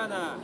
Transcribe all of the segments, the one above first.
Wakana.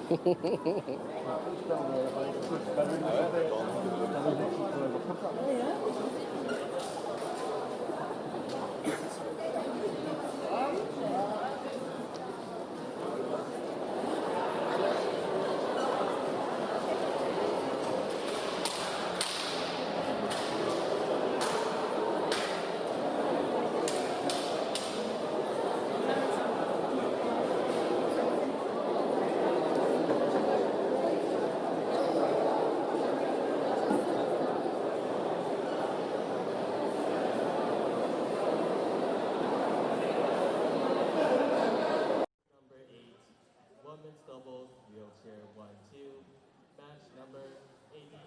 Women's doubles, wheelchair 1-2, match number 80.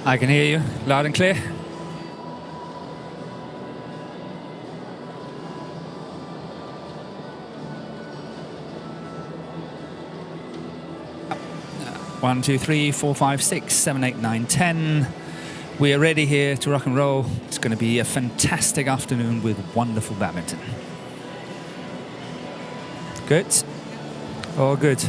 I can hear you loud and clear. One, two, three, four, five, 6, 7, 8, 9, 10. We are ready here to rock and roll. It's going to be a fantastic afternoon with wonderful badminton. Good. All good.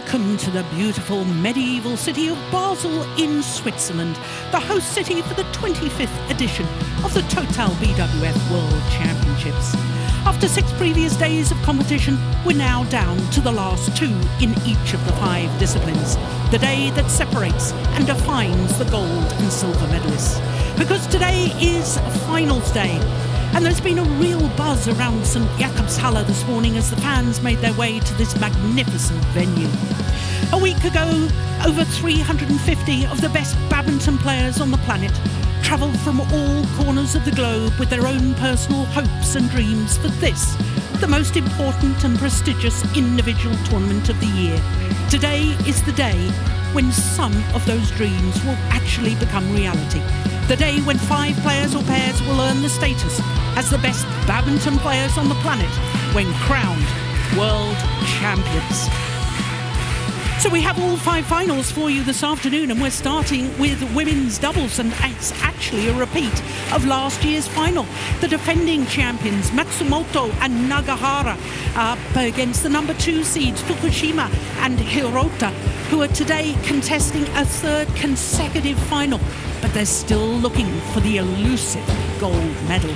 Welcome to the beautiful medieval city of Basel in Switzerland, the host city for the 25th edition of the Total BWF World Championships. After 6 previous days of competition, we're now down to the last 2 in each of the 5 disciplines, the day that separates and defines the gold and silver medalists. Because today is finals day, and there's been a real buzz around St Jakobshalle this morning as the fans made their way to this magnificent venue. A week ago, over 350 of the best badminton players on the planet travelled from all corners of the globe with their own personal hopes and dreams for this, the most important and prestigious individual tournament of the year. Today is the day when some of those dreams will actually become reality. The day when 5 players or pairs will earn the status as the best badminton players on the planet when crowned world champions. So we have all 5 finals for you this afternoon, and we're starting with women's doubles, and it's actually a repeat of last year's final. The defending champions MATSUMOTO and NAGAHARA are up against the number 2 seeds FUKUSHIMA and HIROTA, who are today contesting a 3rd consecutive final, but they're still looking for the elusive gold medal.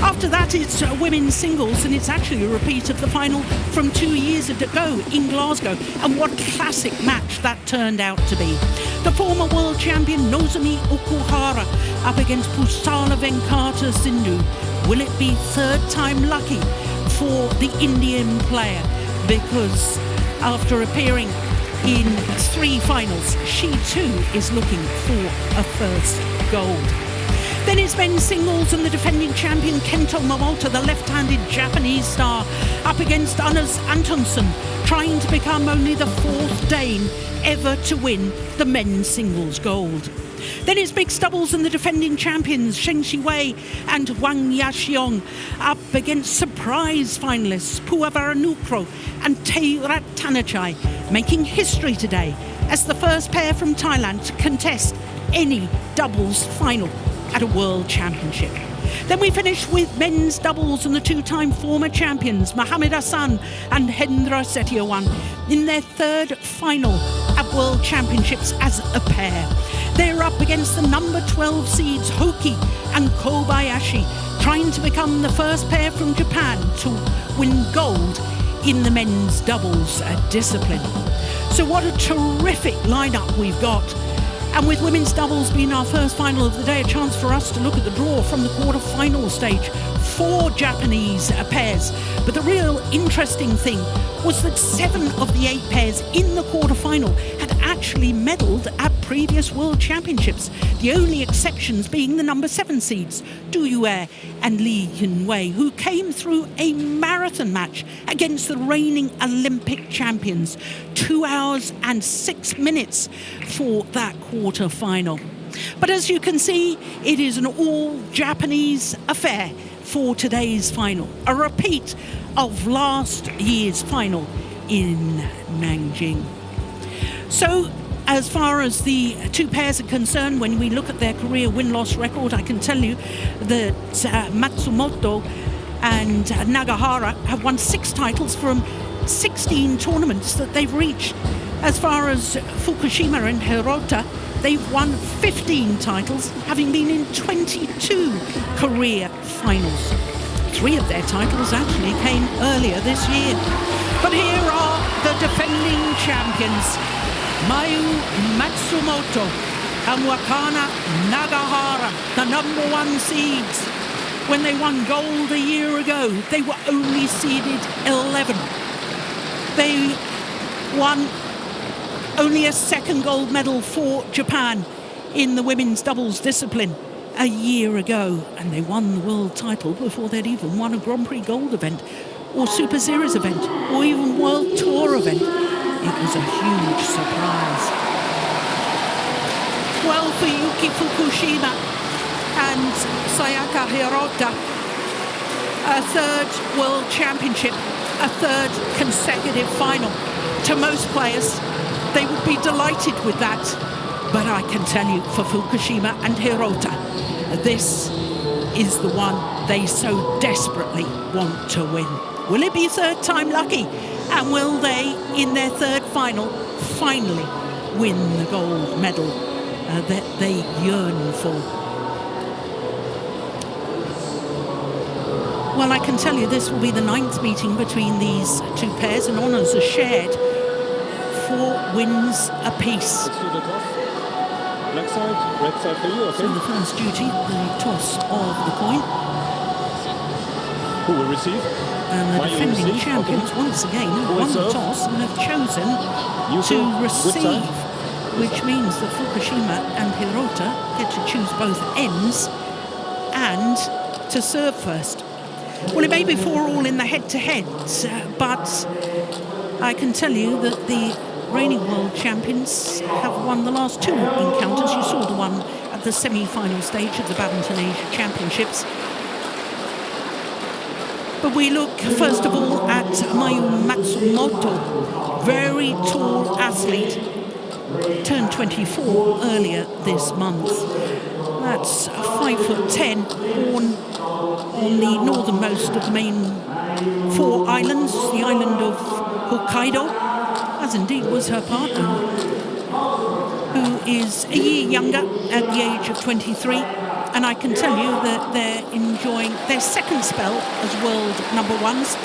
After that, it's women's singles, and it's actually a repeat of the final from 2 years ago in Glasgow. And what a classic match that turned out to be. The former world champion Nozomi Okuhara up against Pusala Venkata Sindhu. Will it be 3rd time lucky for the Indian player? Because after appearing in 3 finals, she too is looking for a first gold. Then it's men's singles, and the defending champion Kento Momota, the left-handed Japanese star, up against Anders Antonsson, trying to become only the 4th Dane ever to win the men's singles gold. Then it's mixed doubles, and the defending champions Sheng Shiwei and Wang Yaxiong up against surprise finalists Pua Varanukroh and Thayrat Thanachai, making history today as the first pair from Thailand to contest any doubles final at a world championship. Then we finish with men's doubles, and the 2-time former champions Mohamed Hassan and Hendra Setiawan in their 3rd final at world championships as a pair. They're up against the number 12 seeds Hoki and Kobayashi, trying to become the first pair from Japan to win gold in the men's doubles discipline. So what a terrific lineup we've got. And with women's doubles being our first final of the day, a chance for us to look at the draw from the quarter-final stage. 4 Japanese pairs. But the real interesting thing was that 7 of the 8 pairs in the quarter-final had actually medalled at previous World Championships. The only exceptions being the number 7 seeds, Du Yue and Lee Yun-wei, who came through a marathon match against the reigning Olympic champions. 2 hours and 6 minutes for that quarter-final. But as you can see, it is an all-Japanese affair for today's final, a repeat of last year's final in Nanjing. So, as far as the 2 pairs are concerned, when we look at their career win-loss record, I can tell you that Matsumoto and Nagahara have won 6 titles from 16 tournaments that they've reached. As far as Fukushima and Hirota, they've won 15 titles, having been in 22 career finals. 3 of their titles actually came earlier this year. But here are the defending champions, Mayu Matsumoto and Wakana Nagahara, the number 1 seeds. When they won gold a year ago, they were only seeded 11. They won only a 2nd gold medal for Japan in the women's doubles discipline a year ago, and they won the world title before they'd even won a Grand Prix Gold event or Super Series event or even World Tour event. It was a huge surprise. Well, for Yuki Fukushima and Sayaka Hirota, a 3rd world championship, a 3rd consecutive final. To most players, they would be delighted with that. But I can tell you, for Fukushima and Hirota, this is the one they so desperately want to win. Will it be 3rd time lucky? And will they, in their third final, finally win the gold medal that they yearn for? Well, I can tell you this will be the 9th meeting between these two pairs, and honours are shared, 4 wins apiece. Let's do the toss. Black side, red side for you, okay? So the first duty, the toss of the coin. Who will receive? And the Mayu will defending receive, champions, okay. once again, Who have will won the serve? toss and have chosen Yuki, to which receive, side? which means that Fukushima and Hirota get to choose both ends and to serve first. Well, it may be 4 all in the head-to-head, but I can tell you that the reigning world champions have won the last 2 encounters. You saw the one at the semi-final stage of the Badminton Asia Championships. But we look first of all at Mayu Matsumoto, very tall athlete, turned 24 earlier this month. That's 5'10", born on the northernmost of the main 4 islands, the island of Hokkaido, as indeed was her partner, who is a year younger at the age of 23. And I can tell you that they're enjoying their second spell as world number 1s,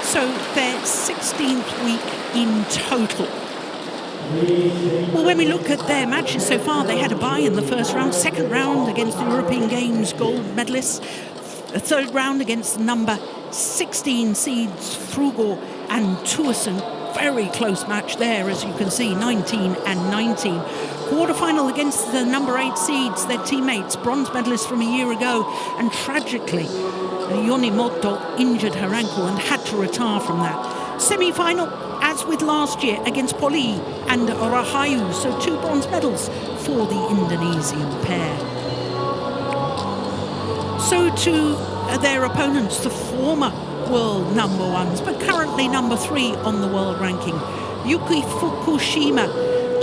so their 16th week in total. Well, when we look at their matches so far, they had a bye in the first round, second round against the European Games gold medalists, a third round against the number 16 seeds Frugo and Tuason. Very close match there, as you can see, 19 and 19. Quarter-final against the number 8 seeds, their teammates, bronze medalists from a year ago, and tragically, Yonimoto injured her ankle and had to retire from that. Semi-final, as with last year, against Poli and Rahayu, so 2 bronze medals for the Indonesian pair. So to their opponents, the former world number 1s, but currently number 3 on the world ranking, Yuki Fukushima,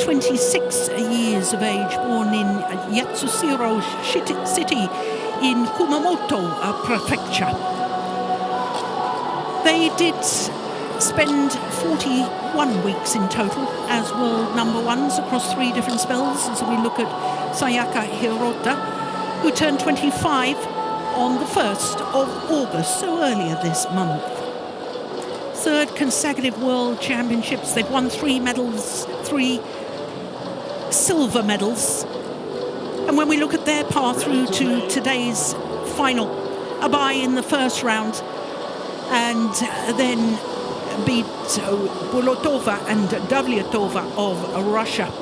26 years of age, born in Yatsushiro City in Kumamoto Prefecture. They did spend 41 weeks in total as world number 1s across 3 different spells. As we look at Sayaka Hirota, who turned 25 on the 1st of August, so earlier this month. 3rd consecutive World Championships. They've won 3 medals, 3 silver medals. And when we look at their path through to today's final, a bye in the first round, and then beat Bolotova and Davletova of Russia.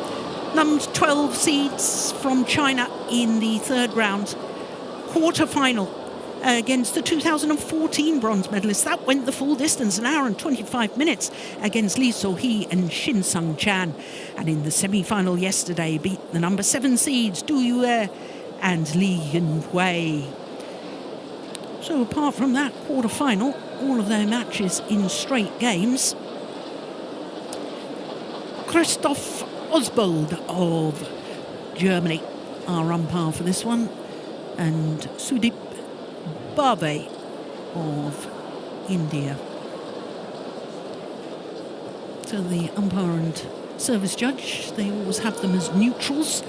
Number 12 seeds from China in the 3rd round. Quarter-final against the 2014 bronze medalists. That went the full distance, 1 hour and 25 minutes, against Li So-hee and Shin Sung-chan. And in the semi-final yesterday, beat the number 7 seeds, Du Yue and Li Yunhui. So apart from that quarter-final, all of their matches in straight games. Christoph Oswald of Germany are umpire for this one, and Sudip Barve of India. So the umpire and service judge, they always have them as neutrals.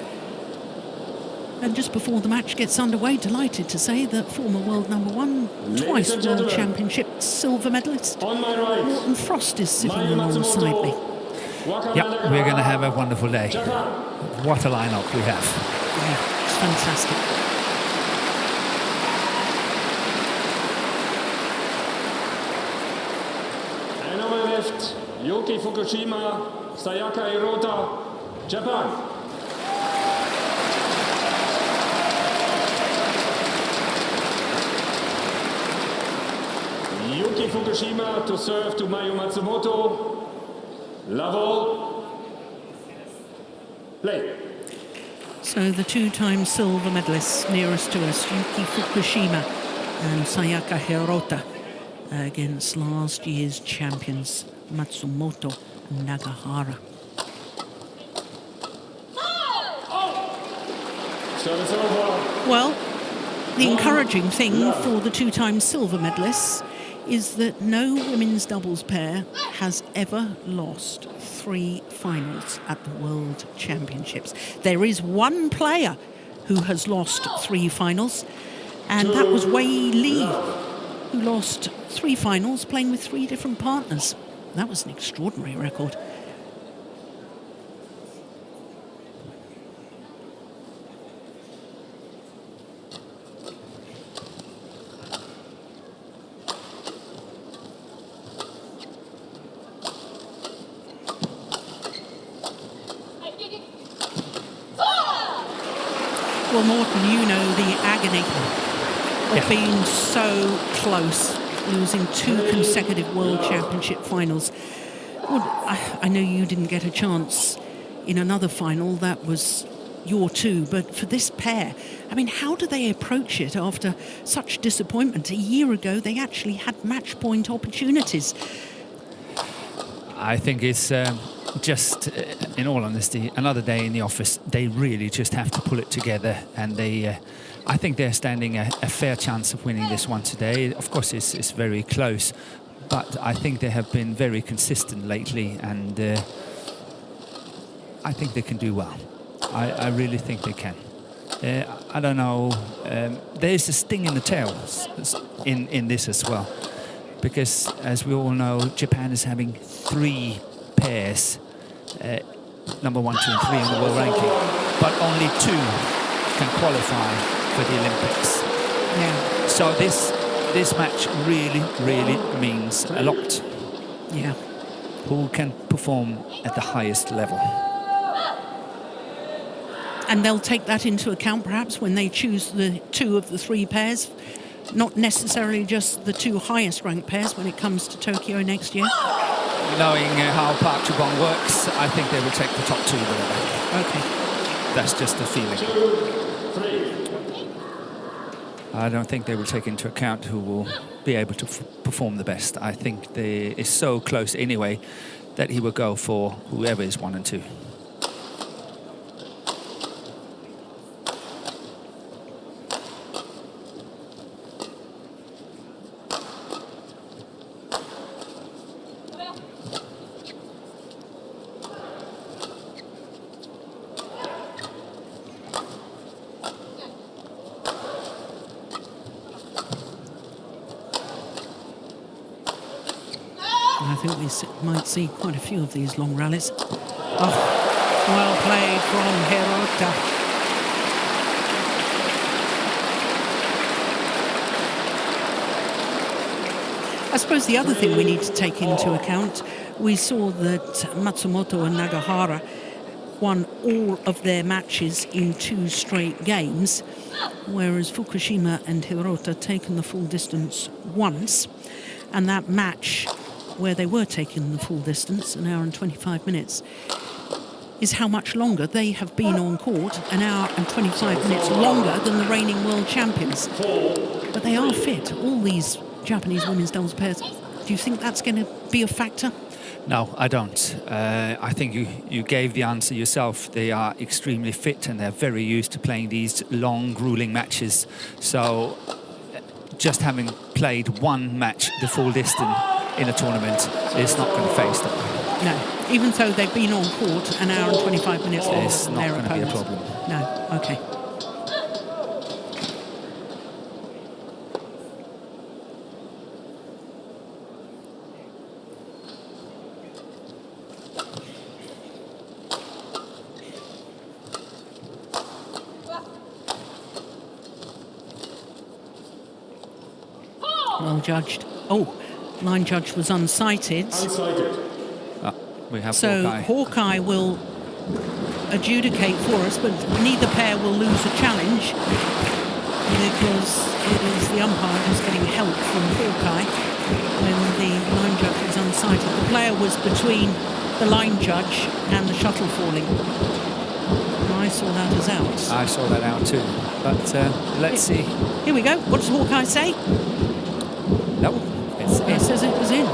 And just before the match gets underway, delighted to say that former world number 1, twice World Championship silver medalist, Morten Frost is sitting alongside me. Yep, we're going to have a wonderful day. What a lineup we have. Yeah, it's fantastic. And on my left, Yuki Fukushima, Sayaka Hirota, Japan. Yuki Fukushima to serve to Mayu Matsumoto. Level. Play. So the 2-time silver medalists nearest to us, Yuki Fukushima and Sayaka Hirota, against last year's champions, Matsumoto and Nagahara. Service over. Well, the encouraging thing for the 2-time silver medalists is that no women's doubles pair has ever lost 3 finals at the World Championships. There is one player who has lost 3 finals, and that was Wei Li, who lost 3 finals playing with 3 different partners. That was an extraordinary record. Well, Morten, you know the agony of being so close, losing 2 consecutive World Championship finals. Well, I know you didn't get a chance in another final, that was your 2, but for this pair, I mean, how do they approach it after such disappointment? A year ago, they actually had match point opportunities. I think it's just, in all honesty, another day in the office. They really just have to pull it together, and I think they're standing a fair chance of winning this one today. Of course, it's very close, but I think they have been very consistent lately, and I think they can do well. I really think they can. I don't know. There's a sting in the tail in this as well, because as we all know, Japan is having 3 pairs, number 1, 2 and 3 in the world ranking, but only 2 can qualify for the Olympics. Yeah. So this match really means a lot. Yeah. Who can perform at the highest level? And they'll take that into account perhaps when they choose the 2 of the 3 pairs, not necessarily just the 2 highest ranked pairs when it comes to Tokyo next year. Knowing how Park Ju-bong works, I think they will take the top 2. Okay. That's just a feeling. I don't think they will take into account who will be able to perform the best. I think it's so close anyway that he will go for whoever is 1 and 2. I think we might see quite a few of these long rallies. Oh, well played from HIROTA. I suppose the other thing we need to take into account, we saw that Matsumoto and Nagahara won all of their matches in 2 straight games, whereas Fukushima and Hirota taken the full distance once, and that match where they were taking the full distance, 1 hour and 25 minutes, is how much longer they have been on court, 1 hour and 25 minutes longer than the reigning world champions. But they are fit, all these Japanese women's doubles pairs. Do you think that's going to be a factor? No, I don't. I think you gave the answer yourself. They are extremely fit and they're very used to playing these long, grueling matches. So just having played 1 match the full distance in a tournament is not going to faze them. No, even though they've been on court 1 hour and 25 minutes longer than their opponents. It's not going to be a problem. No, okay. Well judged. Oh, line judge was unsighted. We have So Hawkeye will adjudicate for us, but neither pair will lose a challenge because it is the umpire who's getting help from Hawkeye when the line judge was unsighted. The player was between the line judge and the shuttle falling. I saw that as out. I saw that out too. But let's see. Here we go. What does Hawkeye say? Nope. It says it was in.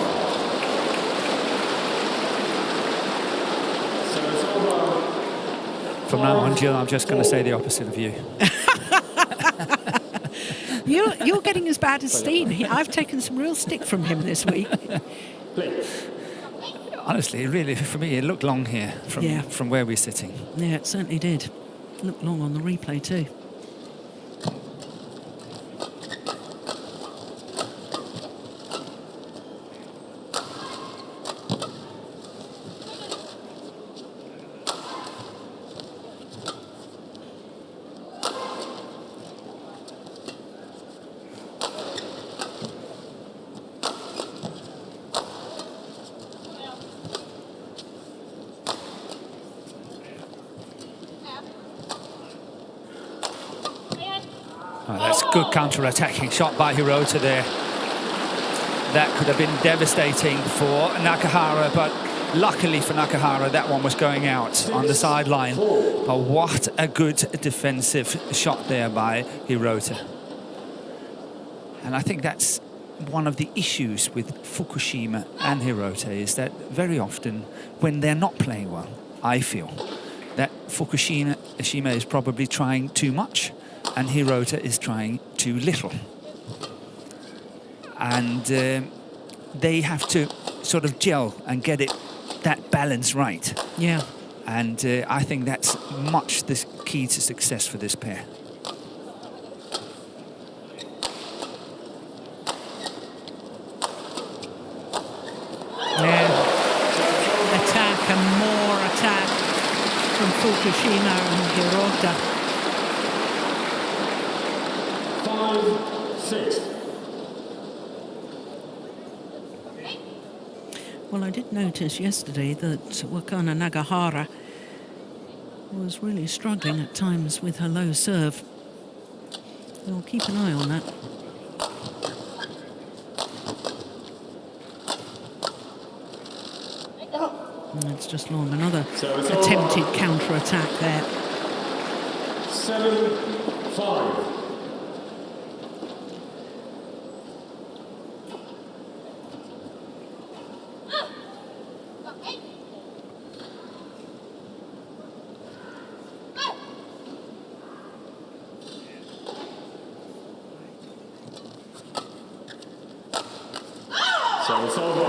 From now on, Jill, I'm just going to say the opposite of you. You're getting as bad as Steen. I've taken some real stick from him this week. Honestly, really, for me, it looked long here from where we're sitting. Yeah, it certainly did. Looked long on the replay too. Oh, that's good counter-attacking shot by Hirota there. That could have been devastating for Nakahara, but luckily for Nakahara, that one was going out on the sideline. But what a good defensive shot there by Hirota. And I think that's one of the issues with Fukushima and Hirota, is that very often when they're not playing well, I feel that Fukushima is probably trying too much and Hirota is trying too little. And they have to sort of gel and get that balance right. Yeah. And I think that's much the key to success for this pair. Yeah. Attack and more attack from Fukushima and Hirota. 5-6. Well, I did notice yesterday that Wakana Nagahara was really struggling at times with her low serve. We'll keep an eye on that. And it's just long. Another attempted counter-attack there. 7-5. So it's over.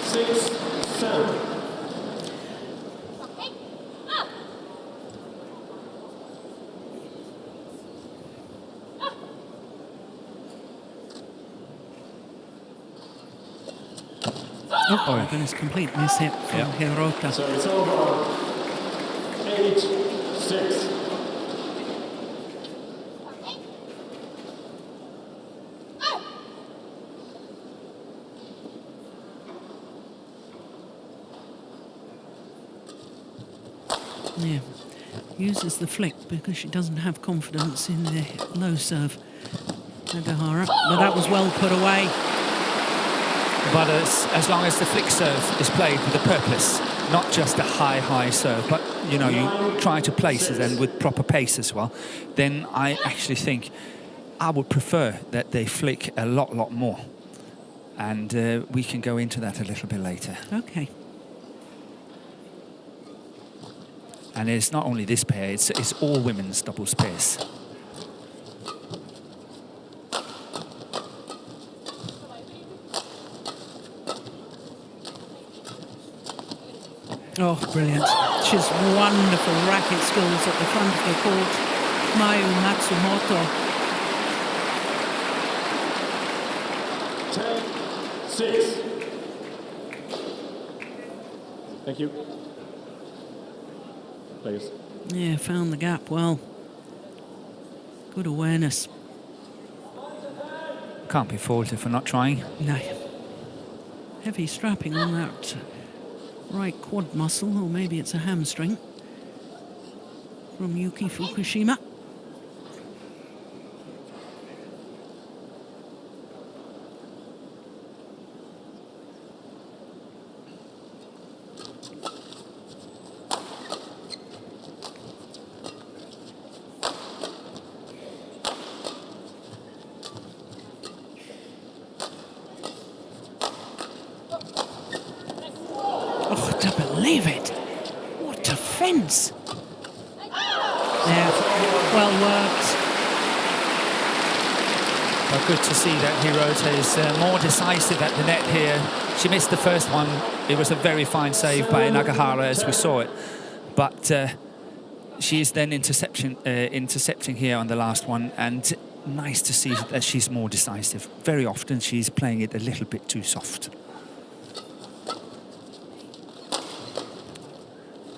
6-7. Oh, goodness, complete miss hit from Hirota. So it's over. 8-6. Yeah, uses the flick because she doesn't have confidence in the low serve, Nagahara. But that was well put away. But as long as the flick serve is played with a purpose, not just a high serve, but you know, you try to place it and with proper pace as well, then I actually think I would prefer that they flick a lot more. And we can go into that a little bit later. Okay. And it's not only this pair, it's all women's doubles pairs. Oh, brilliant. She's wonderful racket skills at the front of the court. Mayu Matsumoto. 10-6. Thank you. Please. Yeah, found the gap well. Good awareness. Can't be faulted for not trying. No. Heavy strapping on that right quad muscle, or maybe it's a hamstring, from Yuki Fukushima. Oh, to believe it! What defence! Yeah, good to see that Hirota is more decisive at the net here. She missed the first one. It was a very fine save by Nagahara as we saw it. But she is then intercepting here on the last one, and nice to see that she's more decisive. Very often she's playing it a little bit too soft.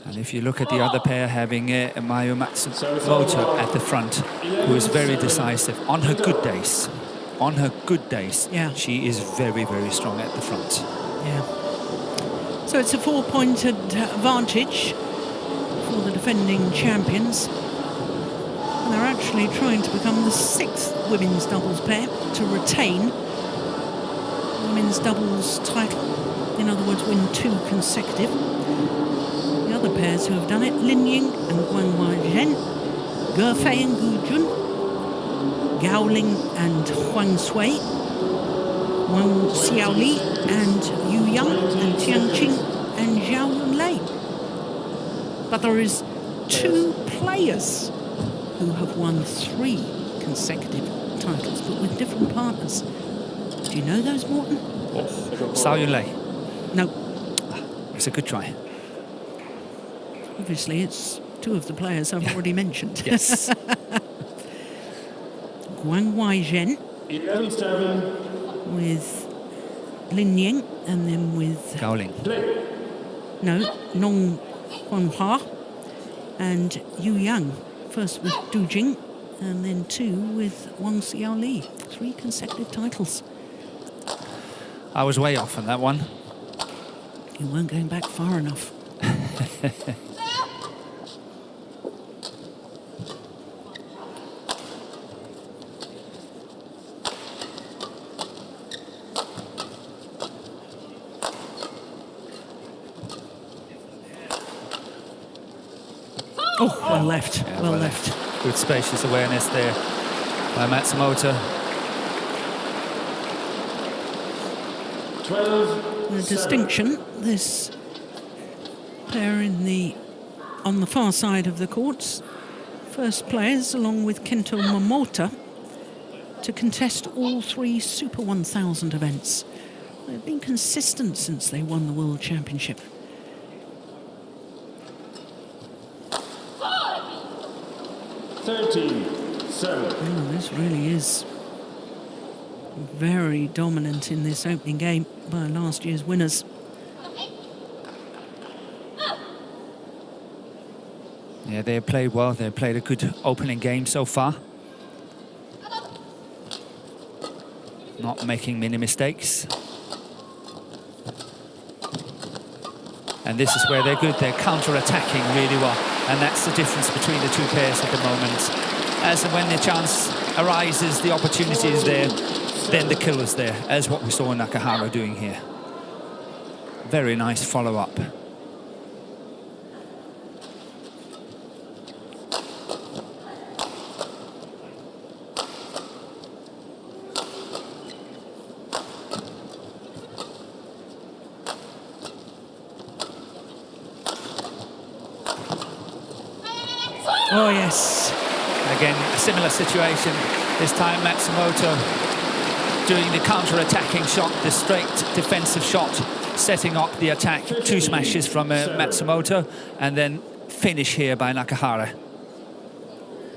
And if you look at the other pair, having Mayu Matsumoto at the front, who is very decisive on her good days. On her good days, yeah, she is very, very strong at the front. Yeah. So it's a 4-point advantage for the defending champions. And they're actually trying to become the 6th women's doubles pair to retain the women's doubles title. In other words, win 2 consecutive. The other pairs who have done it, Lin Ying and Guang Wai-zhen, Gefei and Gu Jun, Gao Ling and Huang Sui, Wang Xiaoli and Yu Yang, and Tiang Qing and Zhao Yunlei. But there is 2 players who have won 3 consecutive titles, but with different partners. Do you know those, Morten? Zhao Yunlei. No. It's a good try. Obviously, it's 2 of the players I've already mentioned. Yes. Guang Wai-zhen 11-7. with Lin Ying, and then with Gao Ling. Nong Huanghua and Yu Yang. First with Du Jing, and then 2 with Wang Xiaoli. 3 consecutive titles. I was way off on that one. You weren't going back far enough. Oh, well left, Yeah, well left. Good spacious awareness there by Matsumoto. 12. The distinction, this pair on the far side of the courts, first players along with Kento Momota to contest all 3 Super 1000 events. They've been consistent since they won the World Championship. 13-7. Oh, this really is very dominant in this opening game by last year's winners. Yeah, they played well. They played a good opening game so far. Not making many mistakes. And this is where they're good. They're counter-attacking really well. And that's the difference between the 2 pairs at the moment. As and when the chance arises, the opportunity is there, then the kill is there, as what we saw Nakahara doing here. Very nice follow-up. Oh, yes. Again, a similar situation. This time Matsumoto doing the counter-attacking shot, the straight defensive shot, setting up the attack. 2 smashes from Matsumoto, and then finish here by Nakahara.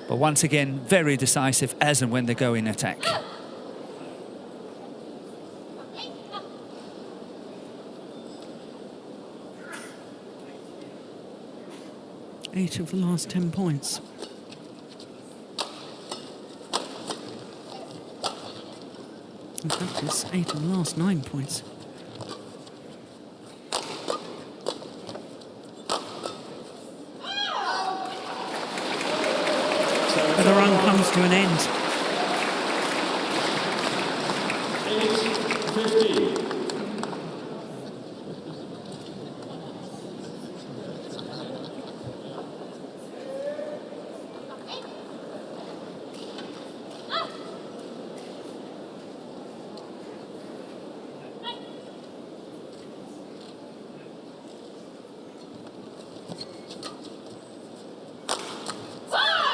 But once again, very decisive as and when they go in attack. Eight of the last 10 points. In fact, it's 8 of the last 9 points. But the run comes to an end. 8-15.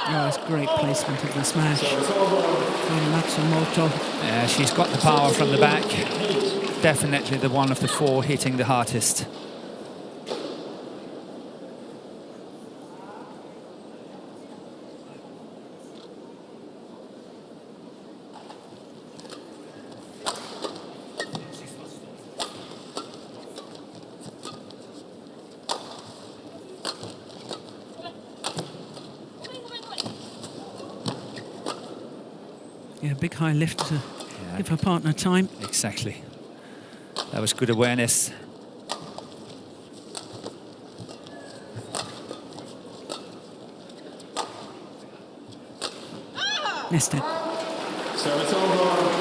Oh, it's great placement of the smash from Matsumoto. Yeah, she's got the power from the back. Definitely the one of the four hitting the hardest. Yeah, big high lift to give her partner time. Exactly. That was good awareness. Missed it. Service over.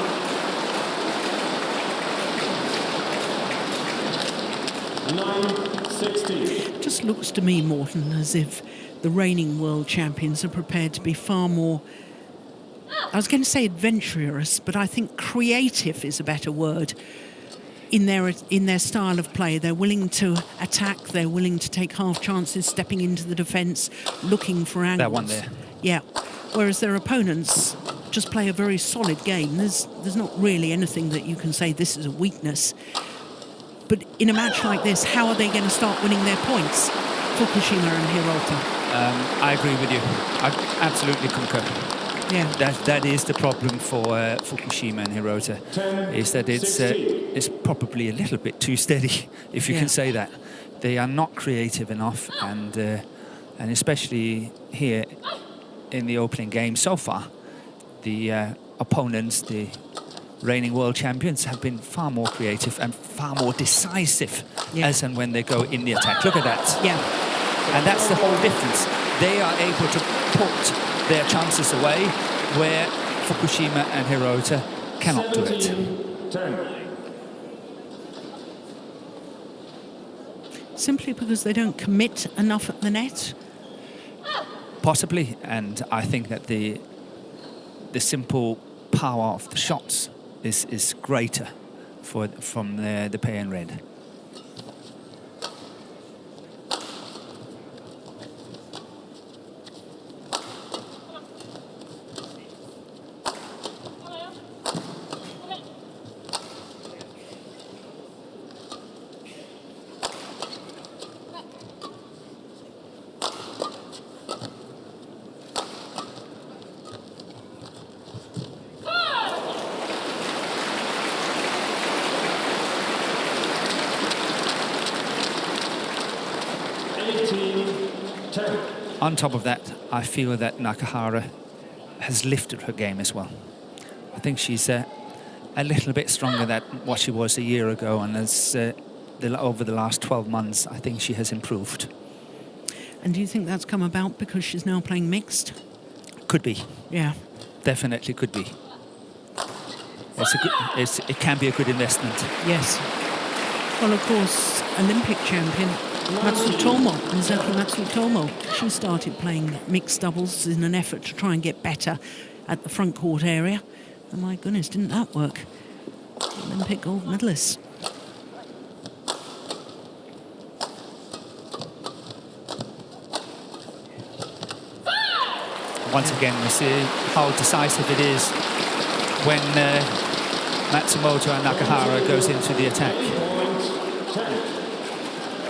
Just looks to me, Morten, as if the reigning world champions are prepared to be far more, I was going to say adventurous, but I think creative is a better word. In their style of play, they're willing to attack, they're willing to take half chances, stepping into the defence, looking for angles. That one there. Yeah. Whereas their opponents just play a very solid game. There's not really anything that you can say this is a weakness. But in a match like this, how are they going to start winning their points? Fukushima and Hirota. I agree with you. I absolutely concur. Yeah. That is the problem for Fukushima and Hirota, is that it's probably a little bit too steady, if you can say that. They are not creative enough, and especially here in the opening game so far, the opponents, the reigning world champions, have been far more creative and far more decisive as and when they go in the attack. Look at that. Yeah. And that's the whole difference. They are able to put their chances away where Fukushima and Hirota cannot do it. 10. Simply because they don't commit enough at the net? Possibly, and I think that the simple power of the shots is greater from the pair in red. On top of that, I feel that Nakahara has lifted her game as well. I think she's a little bit stronger than what she was a year ago, and as over the last 12 months, I think she has improved. And do you think that's come about because she's now playing mixed? Could be. Yeah. Definitely could be. It can be a good investment. Yes. Well, of course, Olympic champion Matsumoto, she started playing mixed doubles in an effort to try and get better at the front court area. And my goodness, didn't that work? Olympic gold medalist. Once again, we see how decisive it is when Matsumoto and Nakahara goes into the attack.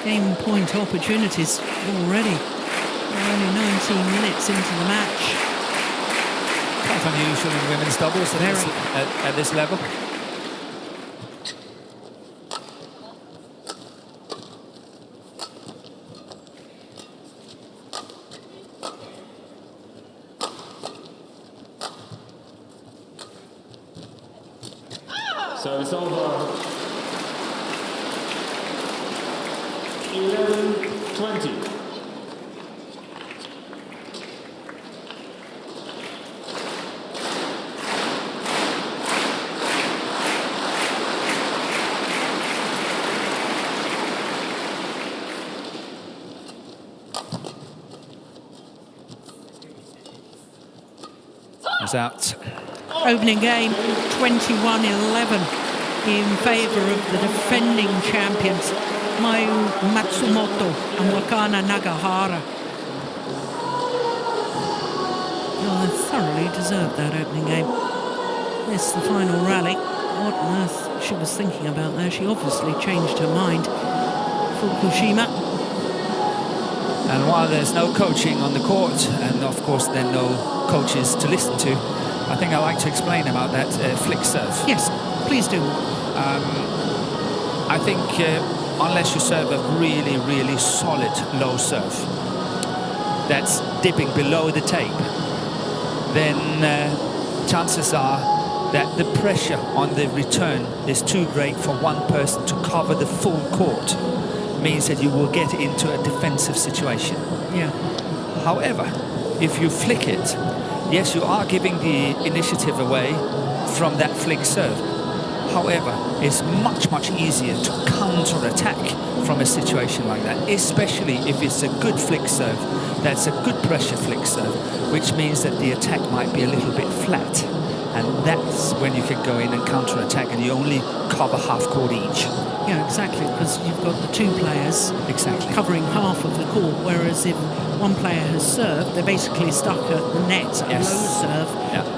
Game point opportunities already. We're only 19 minutes into the match. Quite unusual in women's doubles at this level. Service over. 11-20. Is out. Opening game, 21-11 in favour of the defending champions, Mayu Matsumoto and Wakana Nagahara. Well, they thoroughly deserved that opening game. This is the final rally. What on earth she was thinking about there? She obviously changed her mind. Fukushima. And while there's no coaching on the court, and of course there are no coaches to listen to, I think I'd like to explain about that flick serve. Yes, please do. I think unless you serve a really, really solid low serve that's dipping below the tape, then chances are that the pressure on the return is too great for one person to cover the full court. Means that you will get into a defensive situation. Yeah. However, if you flick it, yes, you are giving the initiative away from that flick serve. However, it's much, much easier to counter-attack from a situation like that, especially if it's a good flick serve. That's a good pressure flick serve, which means that the attack might be a little bit flat. And that's when you can go in and counter-attack, and you only cover half court each. Yeah, exactly, because you've got the two players covering half of the court, whereas if one player has served, they're basically stuck at the net, a low serve,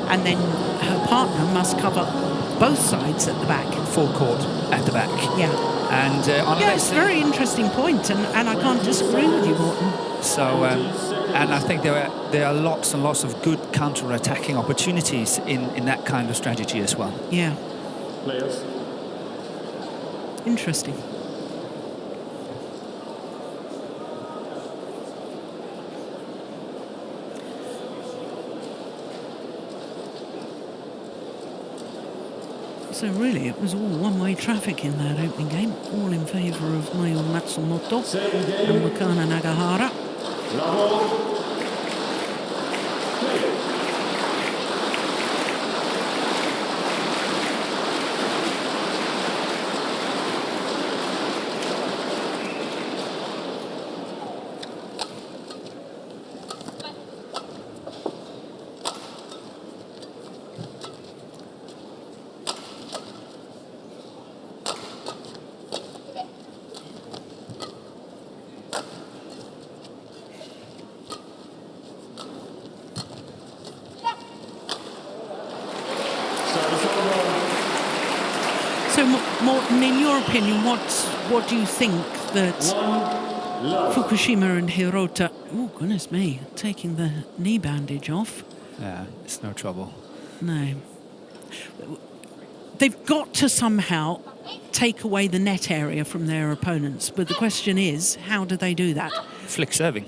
and then her partner must cover both sides at the back. Full court at the back. Yeah. And it's a very interesting point, and I can't disagree with you, Morten. So, and I think there are lots and lots of good counter-attacking opportunities in that kind of strategy as well. Yeah. Players. Interesting. So really, it was all one-way traffic in that opening game, all in favour of Mayu MATSUMOTO and Wakana NAGAHARA. So, Morten, in your opinion, what do you think that Fukushima and HIROTA, oh goodness me, taking the knee bandage off? Yeah, it's no trouble. No. They've got to somehow take away the net area from their opponents, but the question is, how do they do that? Flick serving.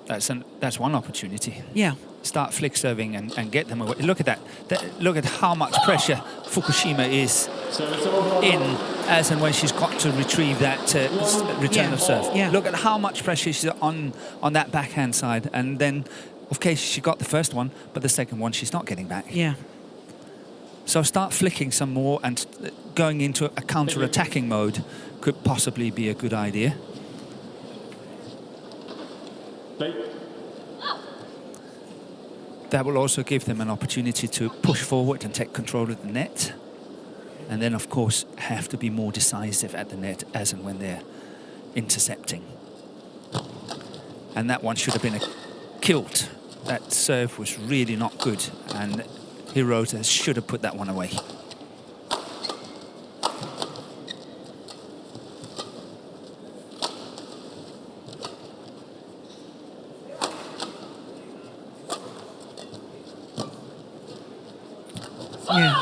That's one opportunity. Yeah. Start flick serving and get them away. Look at that. Look at how much pressure Fukushima is in as and when she's got to retrieve that return of serve. Yeah. Look at how much pressure she's on that backhand side. And then, of course, she got the first one, but the second one she's not getting back. Yeah. So start flicking some more, and going into a counter-attacking mode could possibly be a good idea. That will also give them an opportunity to push forward and take control of the net. And then, of course, have to be more decisive at the net as and when they're intercepting. And that one should have been killed. That serve was really not good, and HIROTA should have put that one away. Yeah.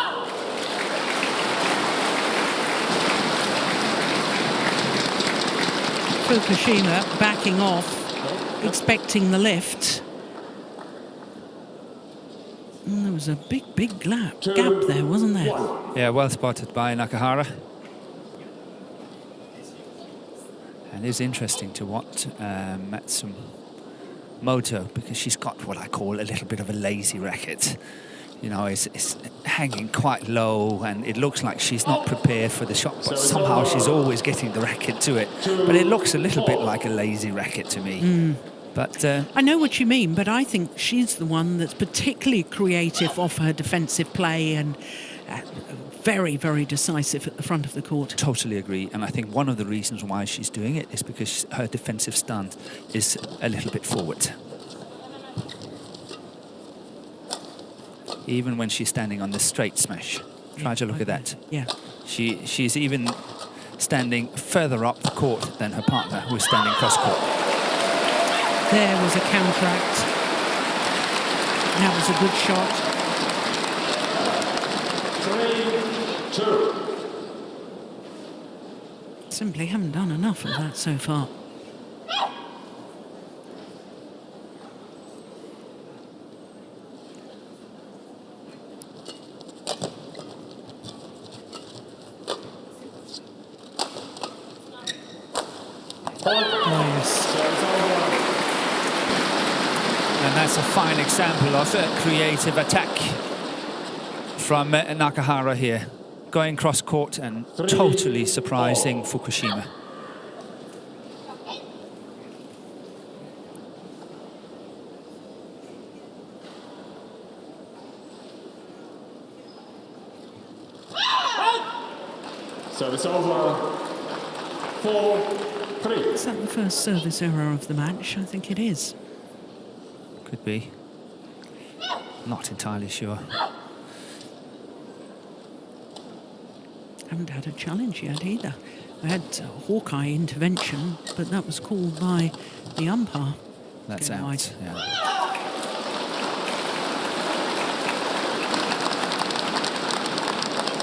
Fukushima backing off, expecting the lift. And there was a big gap there, wasn't there? Yeah, well spotted by Nakahara. And it's interesting to watch Matsumoto, because she's got what I call a little bit of a lazy racket. You know, it's hanging quite low, and it looks like she's not prepared for the shot, but somehow she's always getting the racket to it. But it looks a little bit like a lazy racket to me. But I know what you mean, but I think she's the one that's particularly creative off her defensive play and very, very decisive at the front of the court. Totally agree. And I think one of the reasons why she's doing it is because her defensive stance is a little bit forward. even when she's standing on the straight smash. Try to look at that. Yeah. She's even standing further up the court than her partner, who is standing cross court. There was a counteract. That was a good shot. 3-2. Simply haven't done enough of that so far. And that's a fine example of a creative attack from Nakahara here. Going cross court and totally surprising Fukushima. Service over. 4-3. Is that the first service error of the match? I think it is. Could be. Not entirely sure. Haven't had a challenge yet either. I had Hawkeye intervention, but that was called by the umpire. That's Game out. wide. Yeah.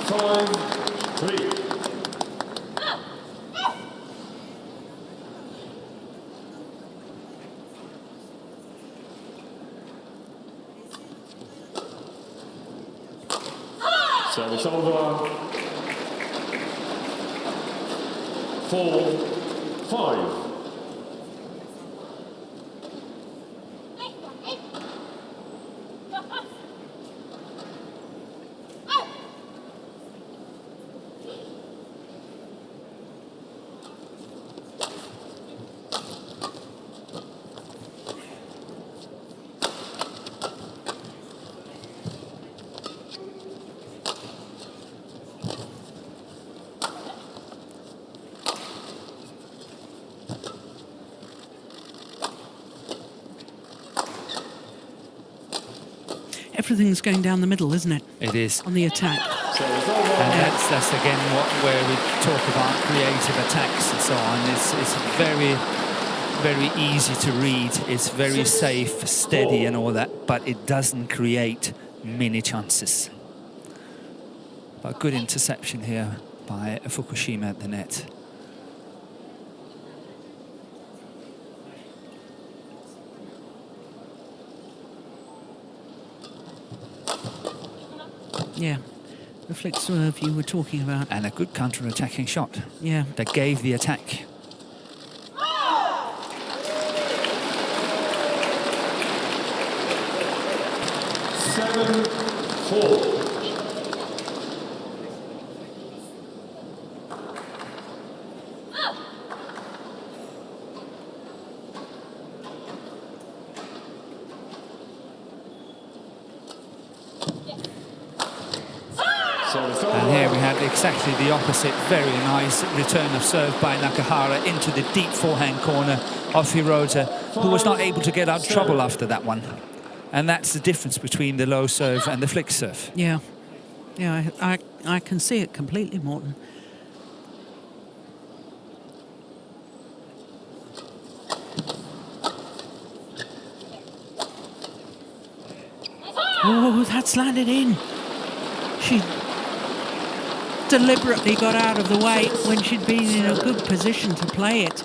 5-3. Service over. 4-5. Everything's going down the middle, isn't it? It is. On the attack. Service over. And that's again where we talk about creative attacks and so on. It's very, very easy to read. It's very safe, steady and all that, but it doesn't create many chances. But good interception here by Fukushima at the net. Yeah. The flick swerve you were talking about. And a good counter-attacking shot. Yeah. That gave the attack. Seven, 4. And here we had exactly the opposite. Very nice return of serve by Nakahara into the deep forehand corner of Hirota, who was not able to get out of trouble after that one. And that's the difference between the low serve and the flick serve. Yeah. Yeah, I can see it completely, Morten. Oh, that's landed in. She deliberately got out of the way when she'd been in a good position to play it.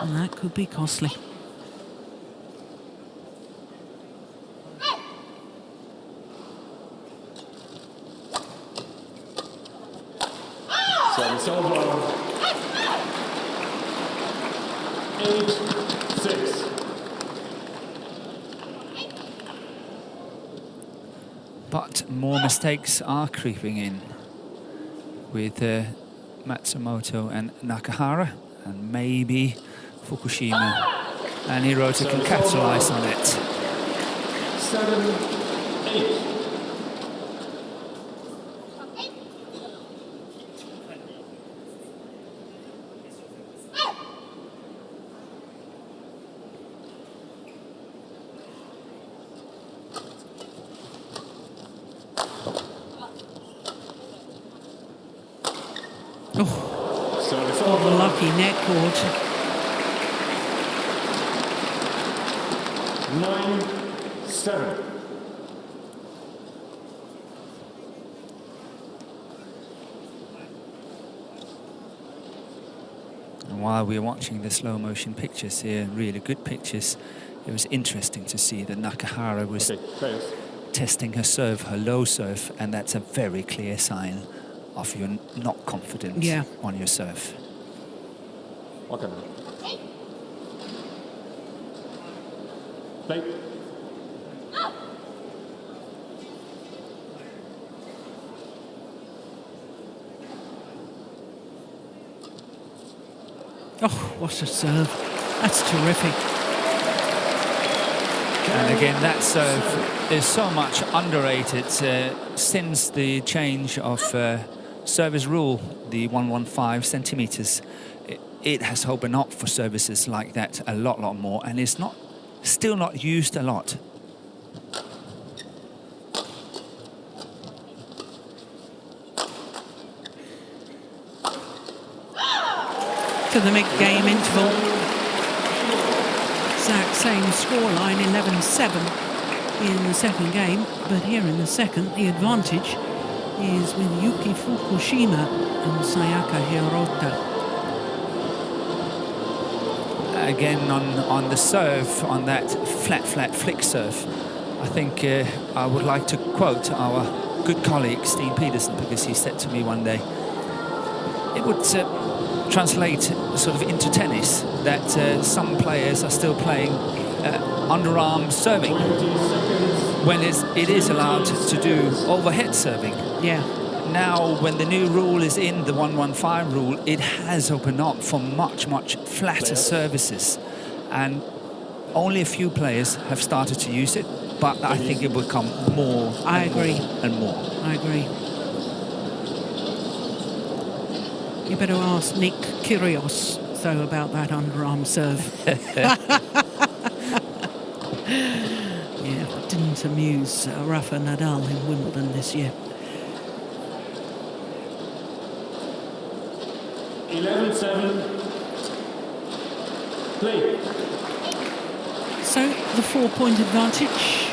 And that could be costly. Service over. 8-6. But more mistakes are creeping in with Matsumoto and Nakahara, and maybe Fukushima and Hirota can capitalize on it. 7-8. Service Oh, the over. lucky net cord. 9-7. And while we're watching the slow motion pictures here, really good pictures, it was interesting to see that Nakahara was Okay, players. testing her serve, her low serve, and that's a very clear sign of you're not confident on your serve. Wakana. Play. Oh, what a serve. That's terrific. And again, that serve is so much underrated since the change of service rule, the 115 centimeters. It has opened up for services like that a lot more, and it's still not used a lot. To the mid-game interval. Exact same scoreline, 11-7 in the second game. But here in the second, the advantage is with Yuki Fukushima and Sayaka HIROTA. Again, on the serve, on that flat flick serve, I think I would like to quote our good colleague, Steen Petersen, because he said to me one day, it would translate sort of into tennis that some players are still playing underarm serving when it is allowed to do overhead serving. Yeah. Now, when the new rule is in, the 115 rule, it has opened up for much flatter services, and only a few players have started to use it, but I think it will come more I agree. and more. I agree. You better ask Nick Kyrgios, though, about that underarm serve. Yeah, didn't amuse Rafa Nadal in Wimbledon this year. 11-7. Play. So, the 4-point advantage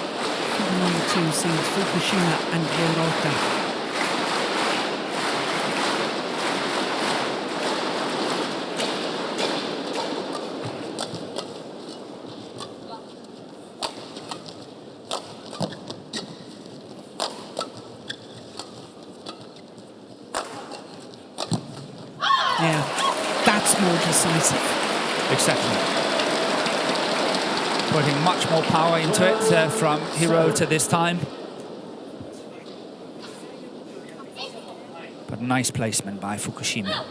for the number 2 seeds, Fukushima and HIROTA. Yeah, that's more decisive. Exactly. Putting much more power into it from HIROTA this time. But nice placement by Fukushima.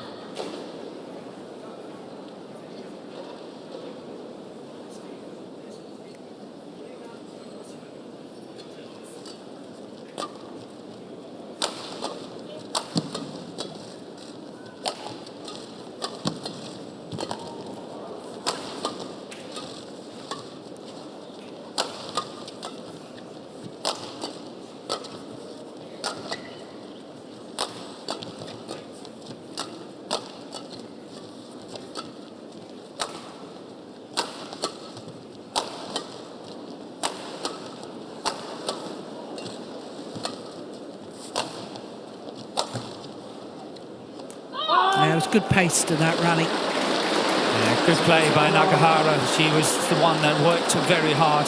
There was good pace to that rally. Yeah, good play by Nagahara. She was the one that worked very hard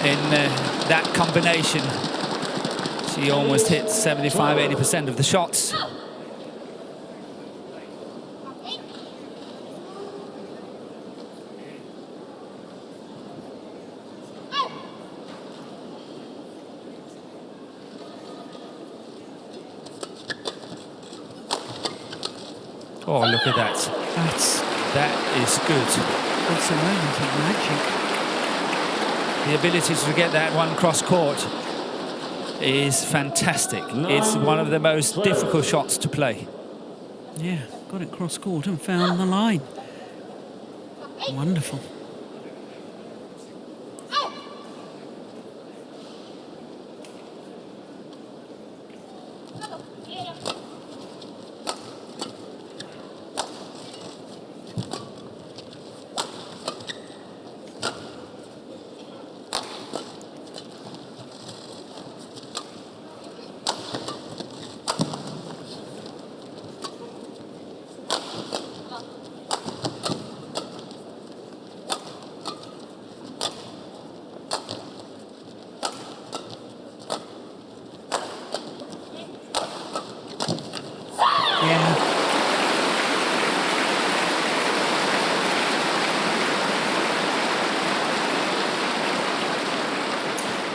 in that combination. She almost hit 75–80% of the shots. Oh, look at that. That is good. It's a moment of magic. The ability to get that one cross court is fantastic. It's one of the most difficult shots to play. Yeah, got it cross court and found the line. Wonderful.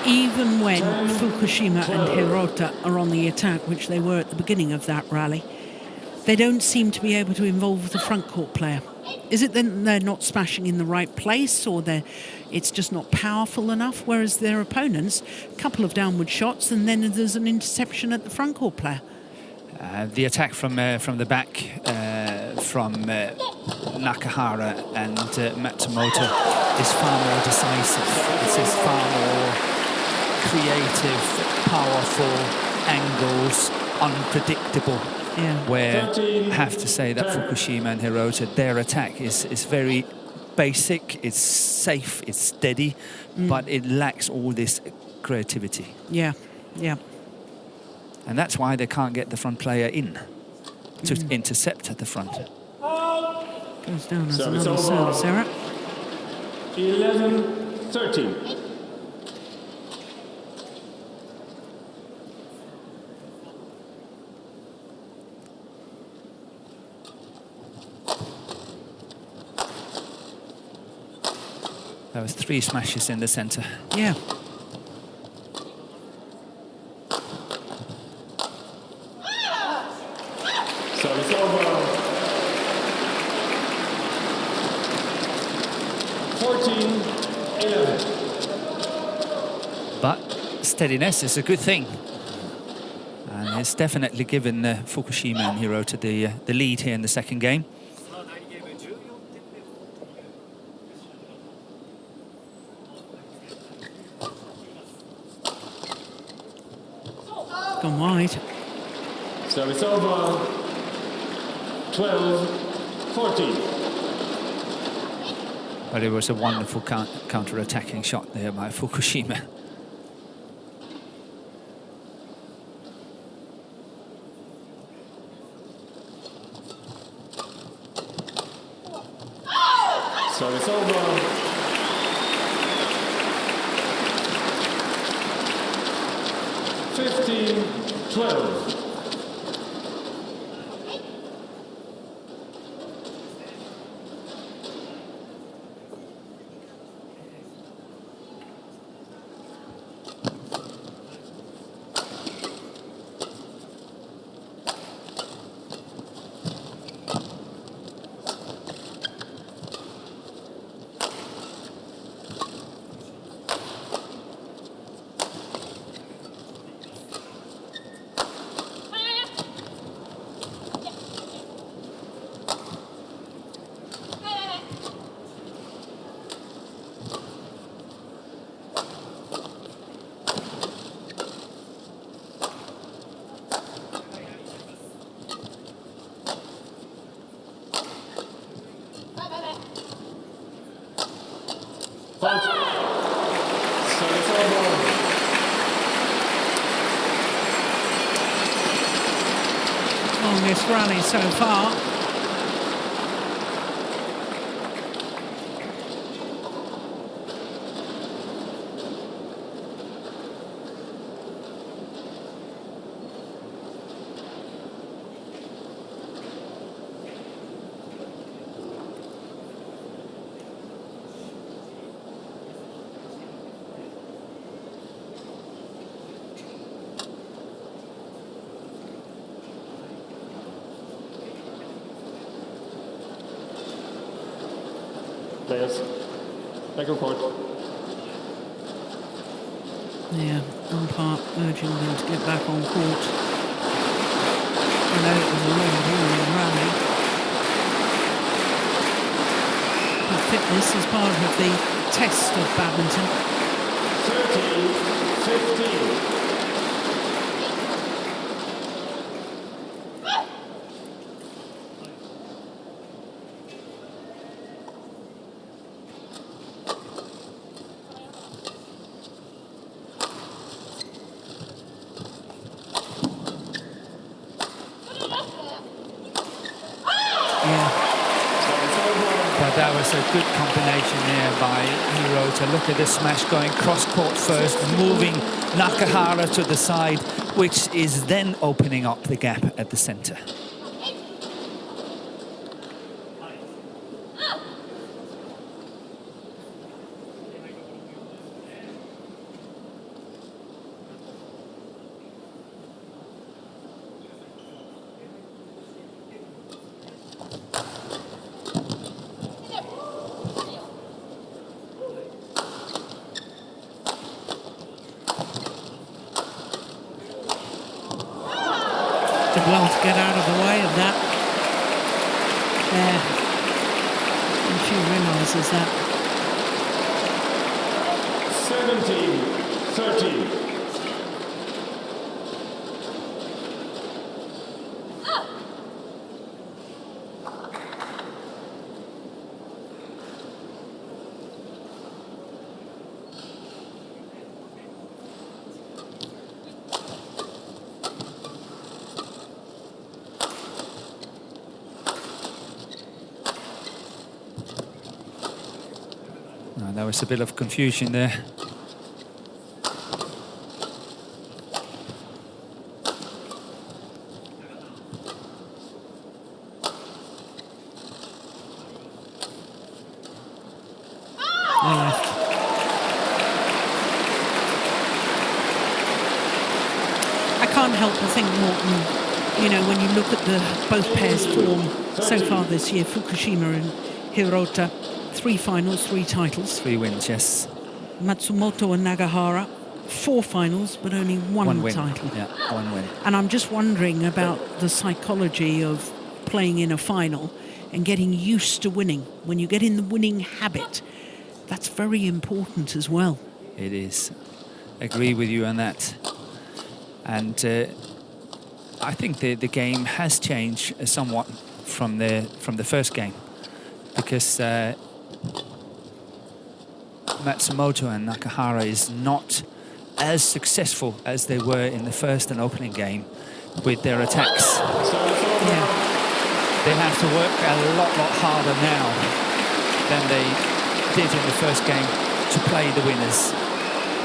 even when Fukushima and Hirota are on the attack, which they were at the beginning of that rally, they don't seem to be able to involve the front court player. Is it then they're not smashing in the right place, or it's just not powerful enough, whereas their opponents, a couple of downward shots and then there's an interception at the front court player? The attack from the back from Nakahara and Matsumoto is far more decisive. It's far more creative, powerful angles, unpredictable. Yeah. Where I have to say that Fukushima and Hirota, their attack is very basic, it's safe, it's steady, but it lacks all this creativity. Yeah, yeah. And that's why they can't get the front player in to intercept at the front. Goes down as Service another over. service error. 11-13. There was 3 smashes in the center. Yeah. Service over. 14-11. But steadiness is a good thing. And it's definitely given Fukushima and Hirota the lead here in the second game. Gone wide. Service over. 12-14. But it was a wonderful counter-attacking shot there by Fukushima. Service over. 15-12. Longest rally so far. Players, back on court. Yeah, umpire urging them to get back on court. I know it was a long morning rally. But fitness is part of the test of badminton. 13-15. That was a good combination there by Hirota. Look at the smash going cross-court first, moving Nakahara to the side, which is then opening up the gap at the center. did well to get out of the way of that. Yeah. And she realises that. 17-13. There was a bit of confusion there. I can't help but think, Morten, you know, when you look at the both pairs' form so far this year, Fukushima and Hirota, 3 finals, 3 titles. 3 wins, yes. Matsumoto and Nagahara, 4 finals, but only one win. title. Yeah, 1 win. And I'm just wondering about the psychology of playing in a final and getting used to winning. When you get in the winning habit, that's very important as well. It is. Agree with you on that. And I think the game has changed somewhat from the first game, because Matsumoto and Nakahara is not as successful as they were in the first and opening game with their attacks. Yeah. They have to work a lot harder now than they did in the first game to play the winners.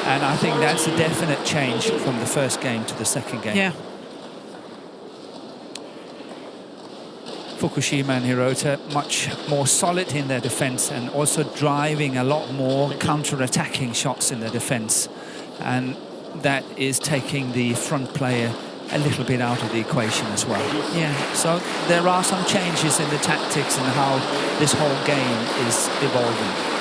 And I think that's a definite change from the first game to the second game. Yeah. Fukushima and Hirota much more solid in their defense and also driving a lot more counter-attacking shots in their defense. And that is taking the front player a little bit out of the equation as well. Yeah. So there are some changes in the tactics and how this whole game is evolving.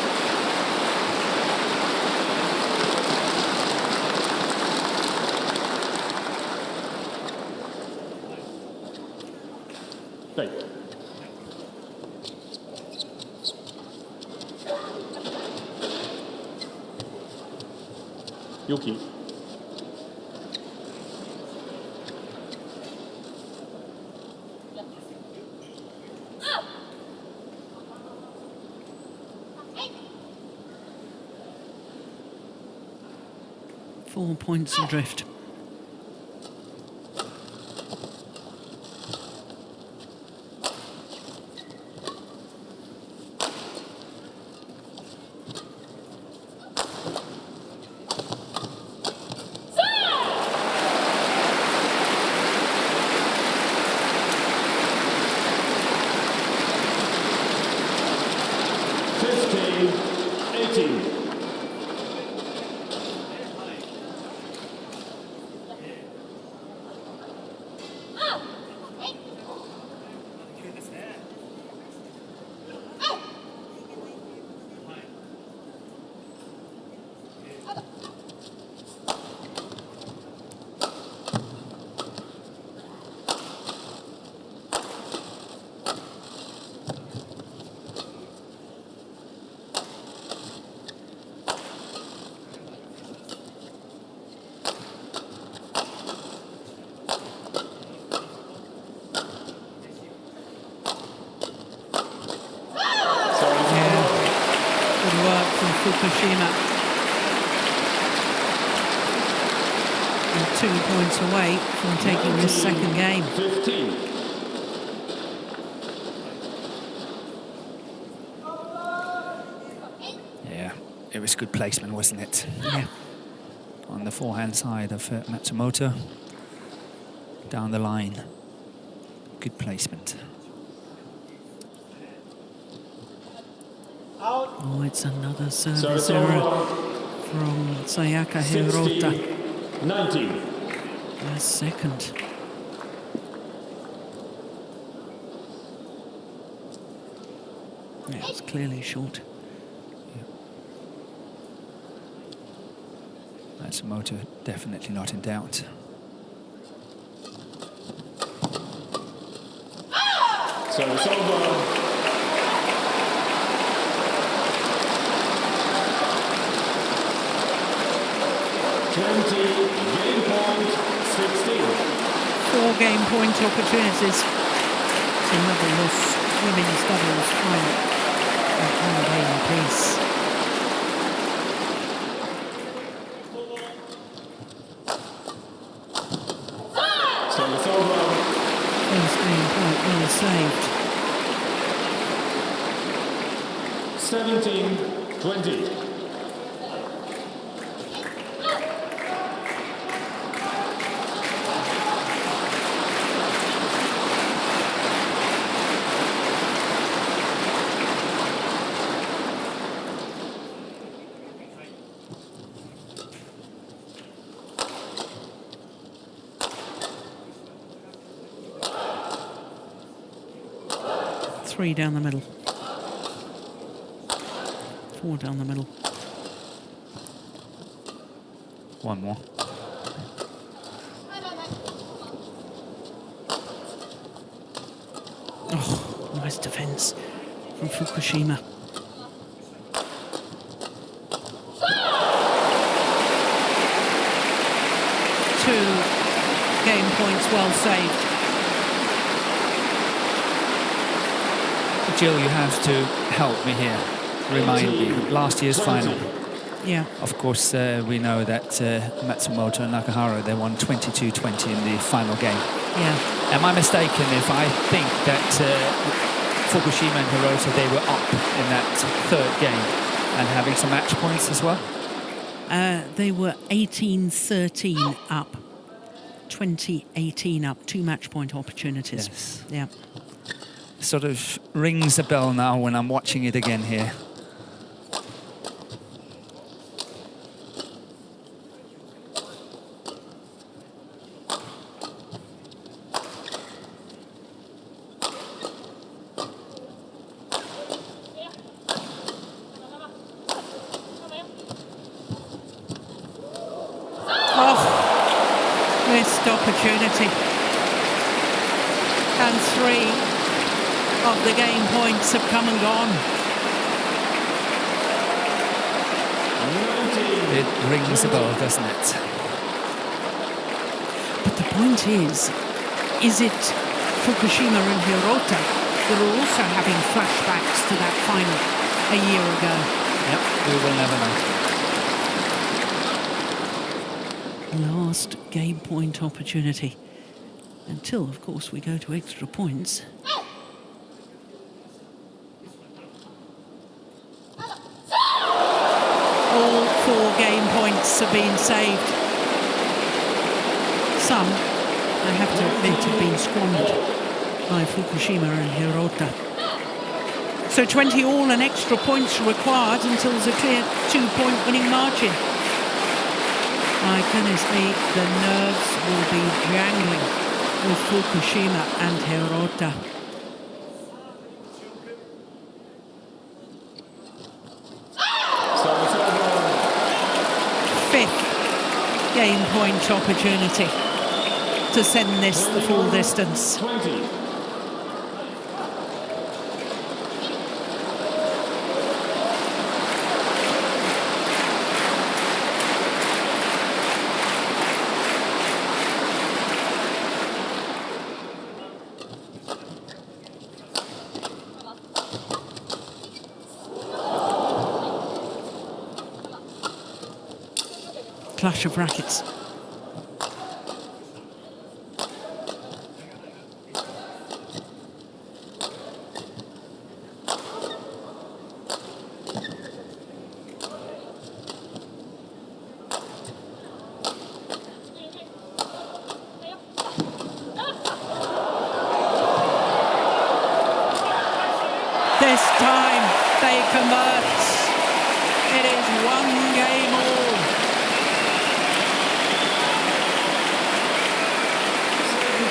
Yuki. Four points adrift. Fukushima. And 2 points away from taking this second game. 15. Yeah, it was good placement, wasn't it? Yeah. On the forehand side of Matsumoto. Down the line. Good placement. Oh, it's another service error from Sayaka Hirota. 19. A second. Yeah, it's clearly short. Matsumoto definitely not in doubt. Service over. 20, game point, 16. 4 game point opportunities to level this women's doubles final at one game apiece. Service over. First game point well saved. 17, 20. Three down the middle. 4 down the middle. One more. Oh, nice defence from Fukushima. Two game points well saved. Jill, you have to help me here. Remind me, last year's final. Yeah. Of course, we know that Matsumoto and Nagahara, they won 22-20 in the final game. Yeah. Am I mistaken if I think that Fukushima and HIROTA, they were up in that third game and having some match points as well? They were 18-13 up, 20-18 up, 2 match point opportunities. Yes. Yeah. Sort of rings a bell now when I'm watching it again here. Oh, missed opportunity. And 3 of the game points have come and gone. It rings a bell, doesn't it? But the point is it Fukushima and HIROTA that are also having flashbacks to that final a year ago? Yep, we will never know. Last game point opportunity. Until, of course, we go to extra points. All 4 game points have been saved. Some, I have to admit, have been squandered by Fukushima and HIROTA. So 20 all and extra points required until there's a clear 2-point winning margin. My goodness me, the nerves will be jangling with Fukushima and HIROTA. Game point opportunity to send this the full distance. 20. Clash of rackets. This time they convert. It is 1 game all.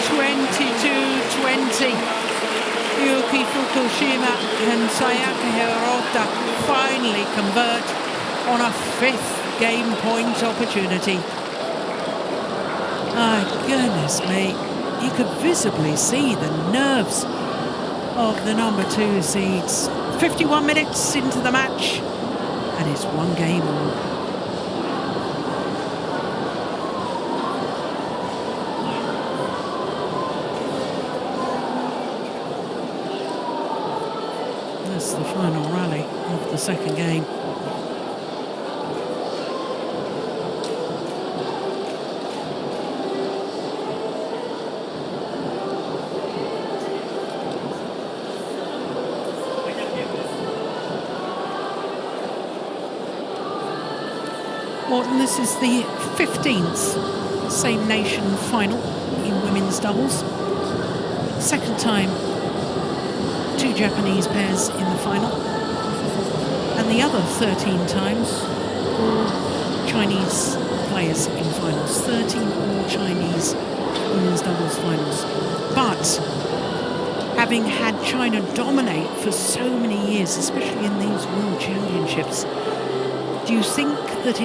22-20. Yuki Fukushima and Sayaka HIROTA finally convert on a 5th game point opportunity. My goodness me, you could visibly see the nerves of the number 2 seeds. 51 minutes into the match, and it's 1 game all. That's the final rally of the second game. Morton, this is the 15th same nation final in women's doubles. Second time 2 Japanese pairs in the final. And the other 13 times all Chinese players in finals. 13 all Chinese women's doubles finals. But having had China dominate for so many years, especially in these World Championships, do you think that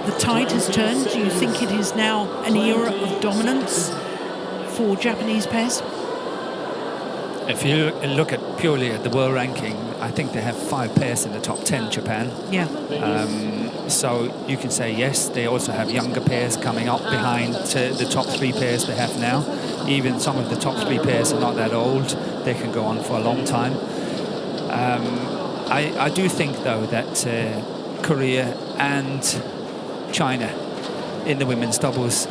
the tide has turned? Do you think it is now an era of dominance for Japanese pairs? If you look at purely at the world ranking, I think they have 5 pairs in the top 10, Japan. Yeah. So you can say yes, they also have younger pairs coming up behind the top 3 pairs they have now. Even some of the top 3 pairs are not that old. They can go on for a long time. I do think, though, that Korea and China in the women's doubles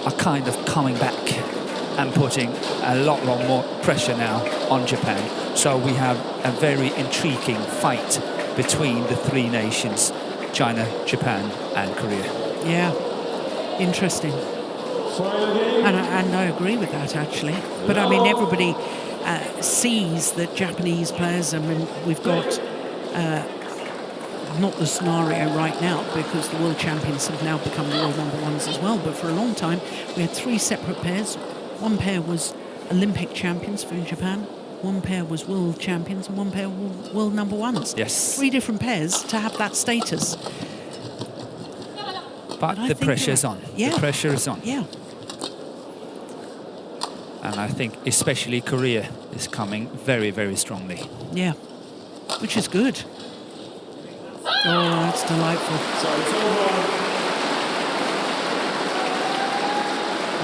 are kind of coming back and putting a lot more pressure now on Japan. So we have a very intriguing fight between the 3 nations, China, Japan and Korea. Yeah, interesting. And I agree with that, actually. But I mean, everybody sees that Japanese players, I mean, we've got not the scenario right now because the world champions have now become the world number 1s as well, but for a long time we had 3 separate pairs. 1 pair was Olympic champions for Japan, 1 pair was world champions, and 1 pair were world number 1s. Yes. 3 different pairs to have that status. But the pressure's on. Yeah. The pressure is on. Yeah. And I think especially Korea is coming very, very strongly. Yeah, which is good. Oh, that's delightful. So it's over.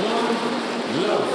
1 love.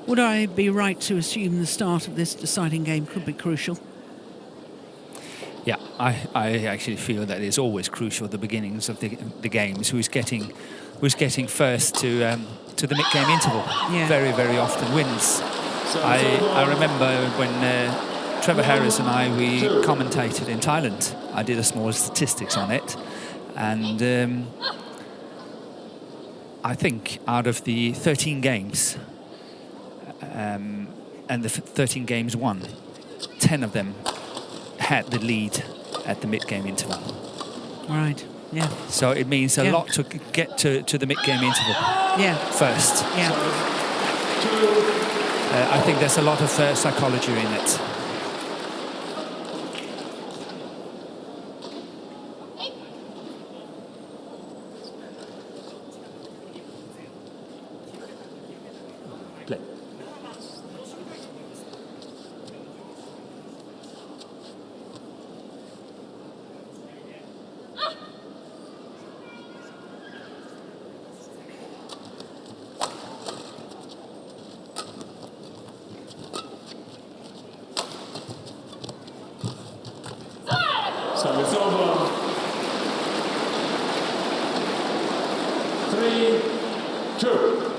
Would I be right to assume the start of this deciding game could be crucial? Yeah, I actually feel that it's always crucial, the beginnings of the games. Who's getting first to the mid-game interval? Yeah. Very, very often wins. I remember when Trevor Harris and we commentated in Thailand. I did a small statistics on it, and I think out of the 13 games, and the 13 games won, 10 of them had the lead at the mid-game interval. Right, yeah. So it means a lot to get to the mid-game interval first. Yeah. I think there's a lot of psychology in it. Play. So it's over. 3-2.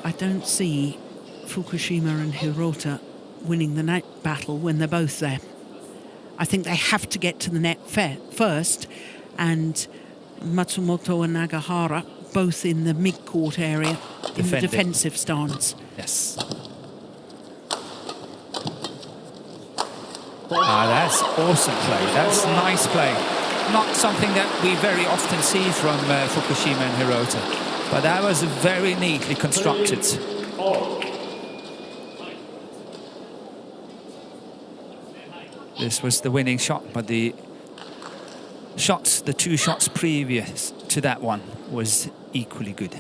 I don't see Fukushima and Hirota winning the net battle when they're both there. I think they have to get to the net first, and Matsumoto and Nagahara, both in the mid-court area, in the defensive stance. Yes. That's awesome play. That's nice play. Not something that we very often see from Fukushima and Hirota, but that was very neatly constructed. This was the winning shot, but the two shots previous to that one was equally good.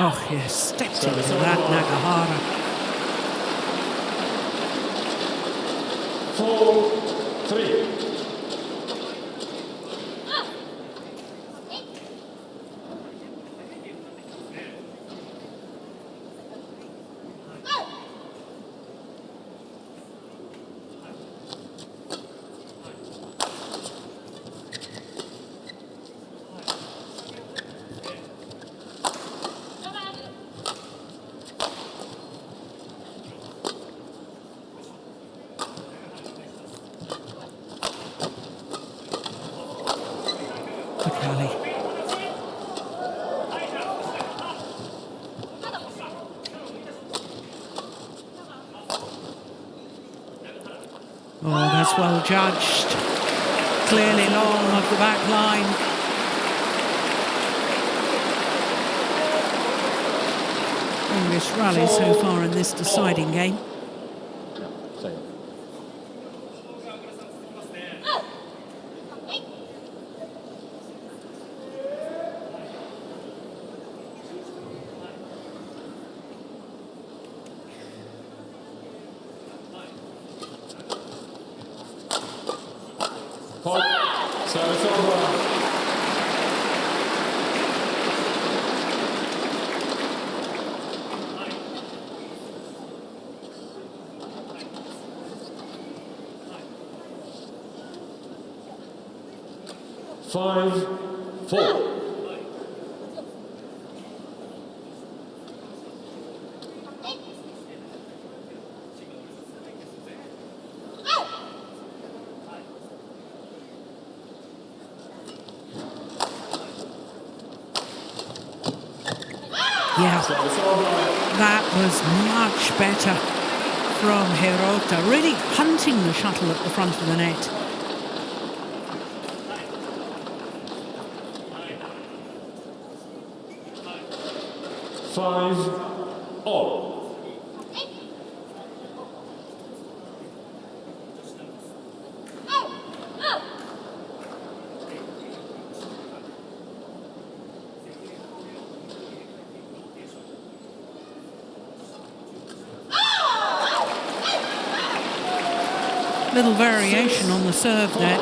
Oh yes, stepped into that Nagahara. 4-3. Oh, that's well judged. Clearly long of the back line. Longest rally so far in this deciding game. Service over. Five, 4. Yeah, that was much better from Hirota, really hunting the shuttle at the front of the net. Five, all. Little variation on the serve there.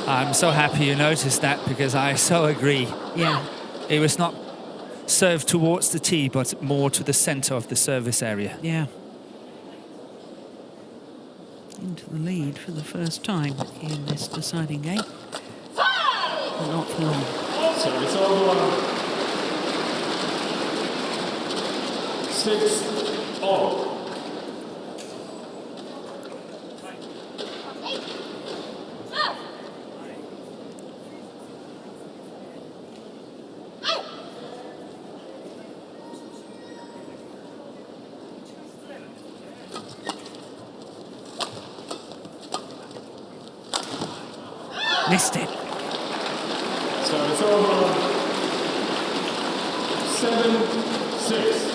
I'm so happy you noticed that, because I so agree. Yeah. It was not served towards the tee, but more to the center of the service area. Yeah. Into the lead for the first time in this deciding game. But not for long. Service over. 6, all. Missed it. Service over. 7, 6.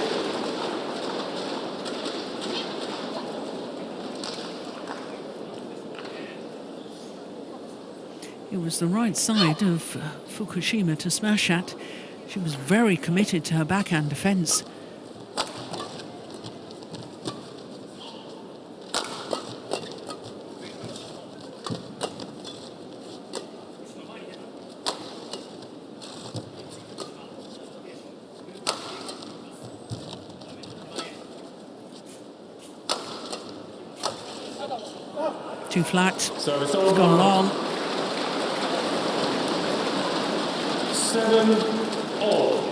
It was the right side of Fukushima to smash at. She was very committed to her backhand defence. Too flat. Service It's over. gone long. 7, all.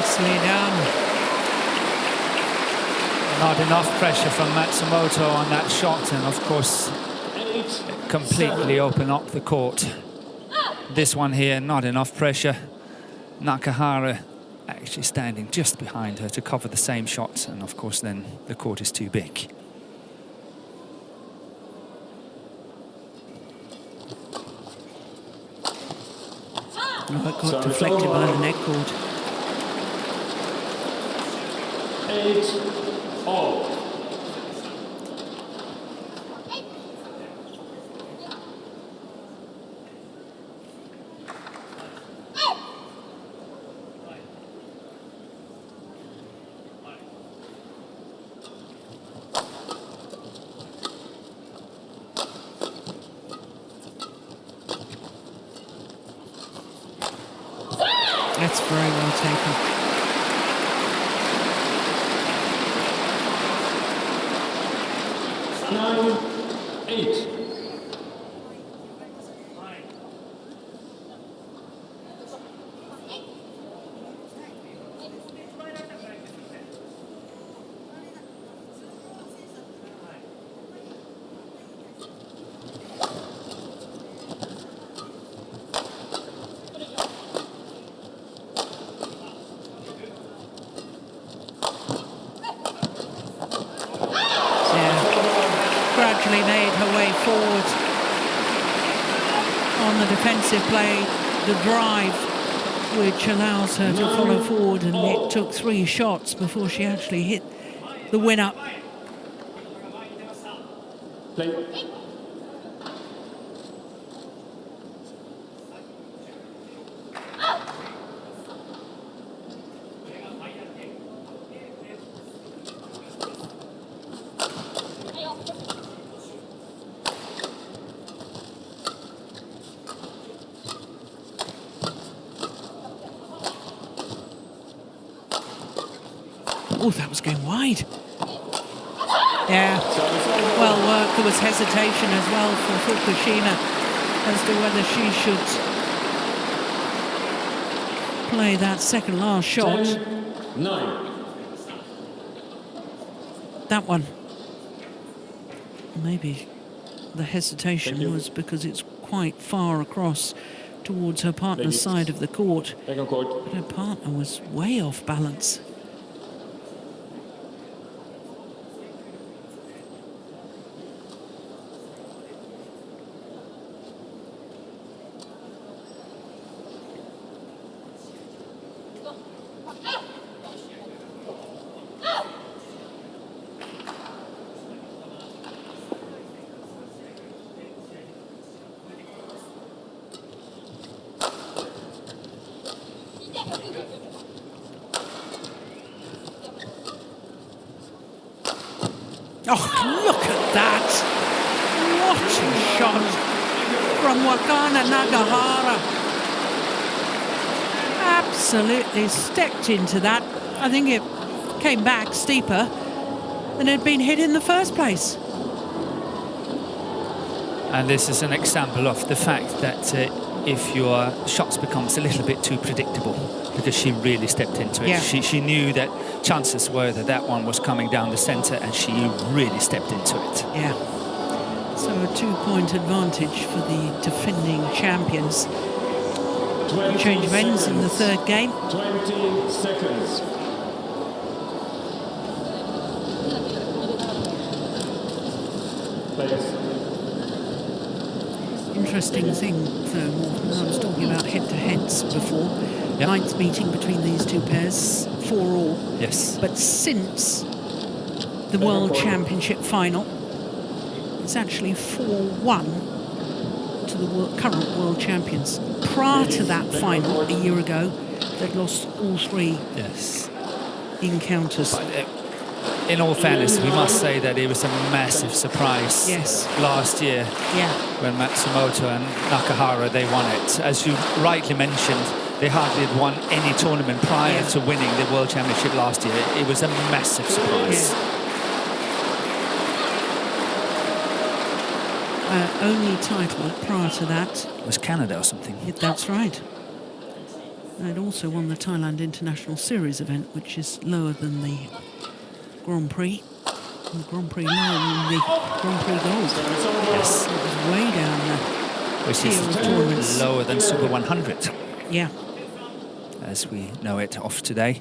Nicely done. Not enough pressure from Matsumoto on that shot, and of course, completely open up the court. This one here, not enough pressure. Nakahara actually standing just behind her to cover the same shots, and of course then the court is too big. Oh, it got deflected by the net cord. 8-all. That's very well taken. Nine, 8. Gradually made her way forward on the defensive play, the drive, which allows her to follow forward, and it took 3 shots before she actually hit the winner. Play. Oh, that was going wide. Yeah, well worked. There was hesitation as well for Fukushima as to whether she should play that second last shot. 10-9. That one. Maybe the hesitation was because it's quite far across towards her partner's side of the court. Back on court. But her partner was way off balance. Oh, look at that! What a shot from Wakana Nagahara. Absolutely stepped into that. I think it came back steeper than it had been hit in the first place. And this is an example of the fact that if your shots becomes a little bit too predictable, because she really stepped into it. Yeah. She knew that chances were that that one was coming down the centre, and she really stepped into it. Yeah. So a 2-point advantage for the defending champions. Change of ends in the third game. 20 seconds. Players. Interesting thing, though, I was talking about head-to-heads before. Yep. 9th meeting between these two pairs, 4-all. Yes. But since the World Championship final, it's actually 4-1 to the current world champions. Prior to that final, a year ago, they'd lost all 3 encounters. But, in all fairness, we must say that it was a massive surprise last year when Matsumoto and Nakahara, they won it. As you rightly mentioned, they hardly had won any tournament prior to winning the World Championship last year. It was a massive surprise. Only title prior to that It was Canada or something. That's right. It also won the Thailand International Series event, which is lower than the Grand Prix. And the Grand Prix lower than the Grand Prix Gold. Yes. It was way down there. Which is tournaments. lower than Super 100, Yeah. as we know it off today.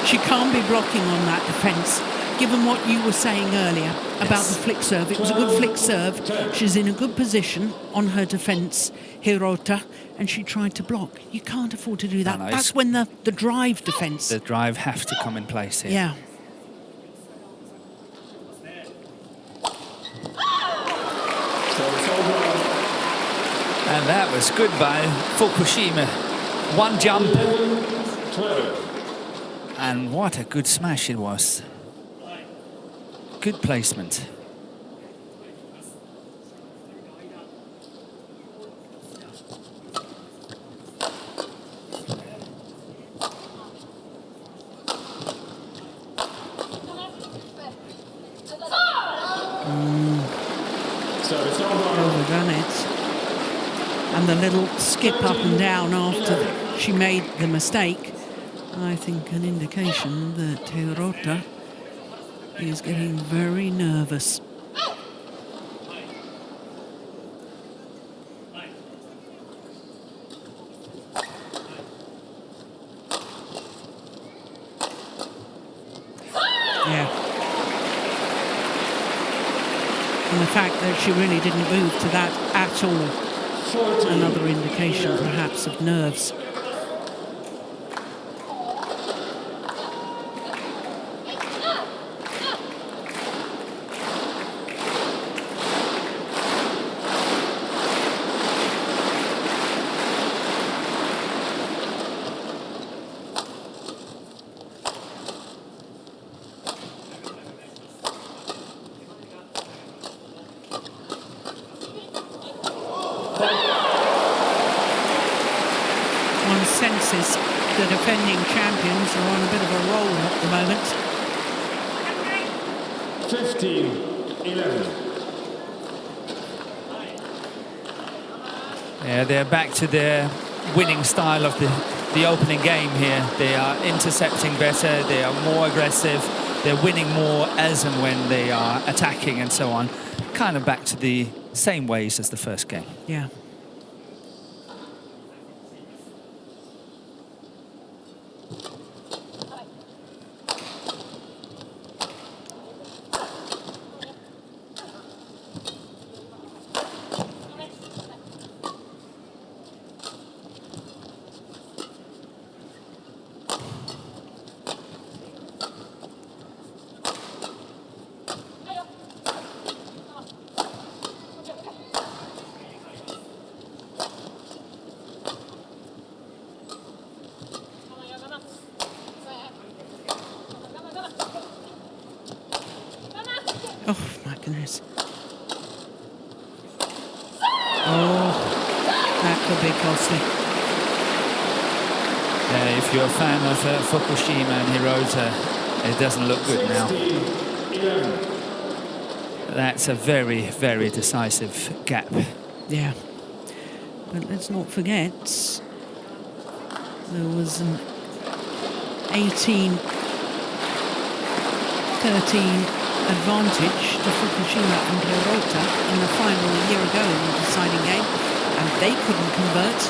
She can't be blocking on that defence, given what you were saying earlier about the flick serve. It was a good flick serve. She's in a good position on her defence, HIROTA, and she tried to block. You can't afford to do that. No, That's when the drive defence. The drive have to come in place here. Yeah. And that was good by Fukushima. One jump. And what a good smash it was. Good placement. Overdone it. And the little skip up and down after she made the mistake, I think an indication that HIROTA is getting very nervous. Yeah. And the fact that she really didn't move to that at all, another indication perhaps of nerves. One senses the defending champions are on a bit of a roll at the moment. 15-11. Yeah, they're back to their winning style of the opening game here. They are intercepting better, they are more aggressive, they're winning more as and when they are attacking and so on. Kind of back to the same ways as the first game. Yeah. Oh, my goodness. Oh, that could be costly. Yeah, if you're a fan of Fukushima and HIROTA, it doesn't look good now. That's a very, very decisive gap. Yeah. But let's not forget, there was an 18-13 advantage to Fukushima and HIROTA in the final a year ago in the deciding game, and they couldn't convert.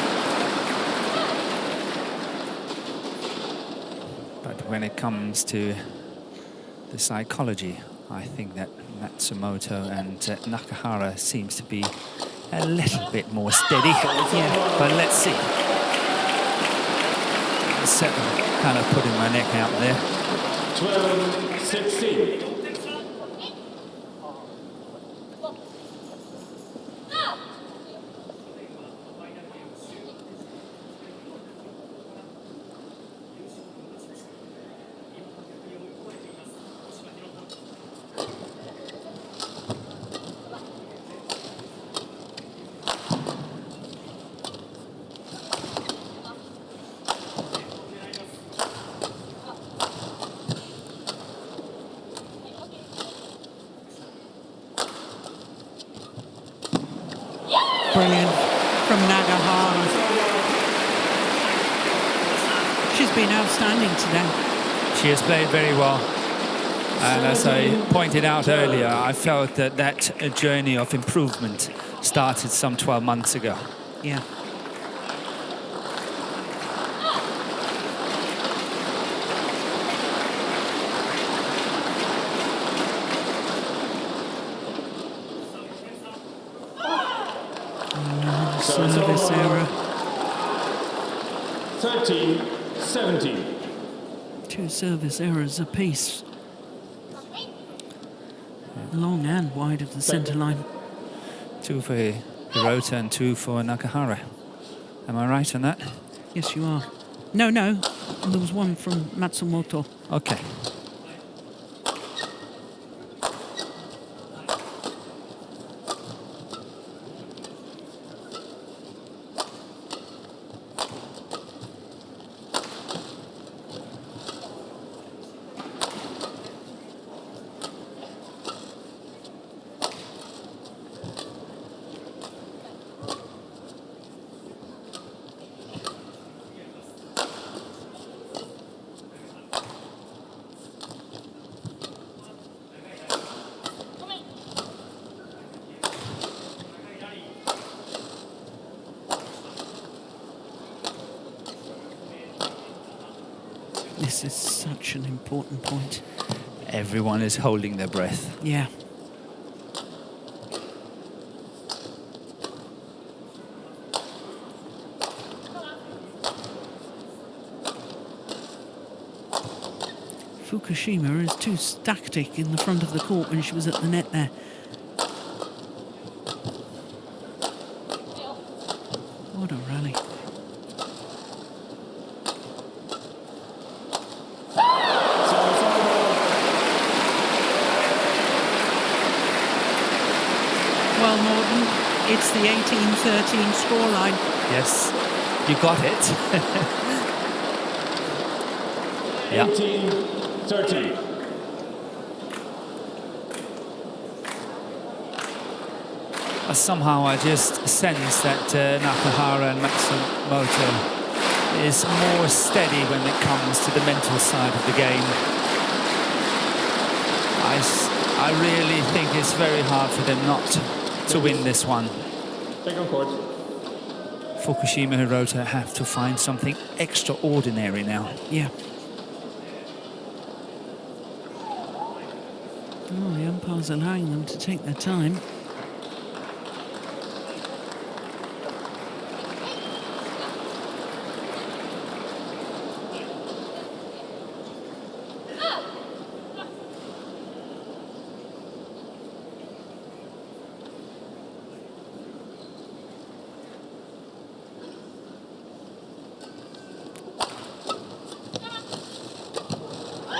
But when it comes to the psychology, I think that Matsumoto and Nakahara seems to be a little bit more steady. Yeah. But let's see. Kind of putting my neck out there. 12-16. Brilliant from Nagahara. She's been outstanding today. She has played very well. And as I pointed out earlier, I felt that that journey of improvement started some 12 months ago. Yeah. Service error. 13-17. 2 service errors apiece. Long and wide of the centre line. 2 for Hirota and 2 for Nakahara. Am I right on that? Yes, you are. No, there was 1 from Matsumoto. Okay. This is such an important point. Everyone is holding their breath. Yeah. Fukushima is too static in the front of the court when she was at the net there. What a rally. Well, Morton, it's the 18-13 scoreline. Yes, you got it. Yeah. 18-13. Somehow I just sense that Nakahara and Matsumoto is more steady when it comes to the mental side of the game. I really think it's very hard for them not to win this one. Second court. Fukushima Hirota have to find something extraordinary now. Yeah. Oh, the umpire's allowing them to take their time.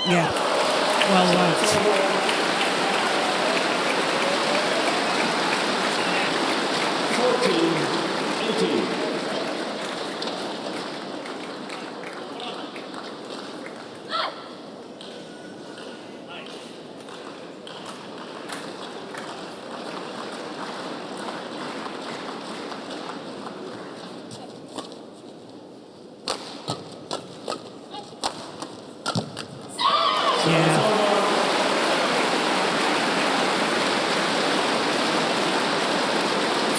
Yeah, well worked. 14-18.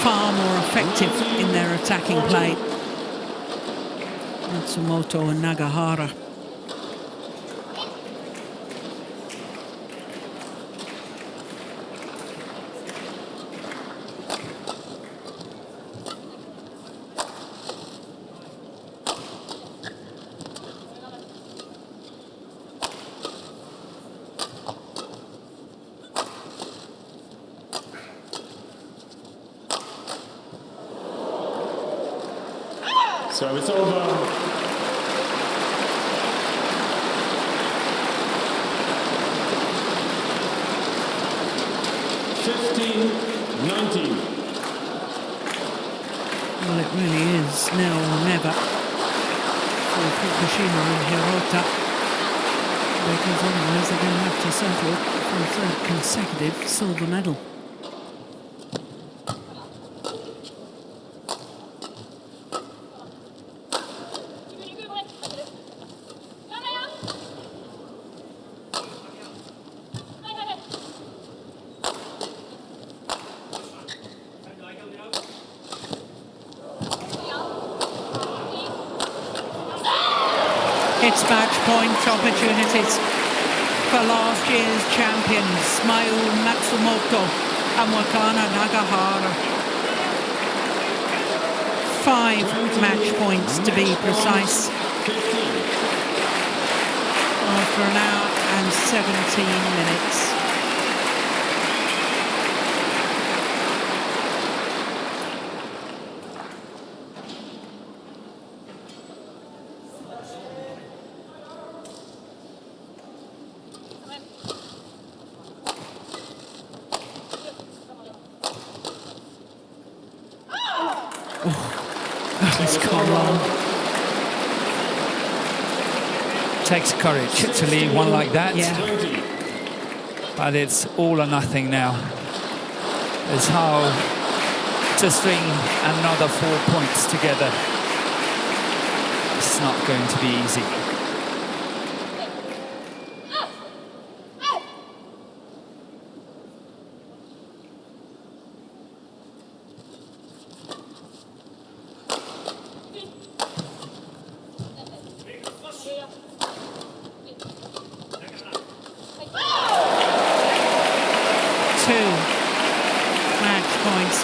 Far more effective in their attacking play. Matsumoto and Nagahara. So it's over. Well, it really is now or never for Fukushima and Hirota, because otherwise they're going to have to settle for a third consecutive silver medal. It's match point opportunities for last year's champions, Mayu, MATSUMOTO and Wakana, NAGAHARA. 5 match points to be precise. After an hour and 17 minutes. It's gone long. Takes courage to leave one like that. Yeah. But it's all or nothing now. It's how to string another 4 points together. It's not going to be easy.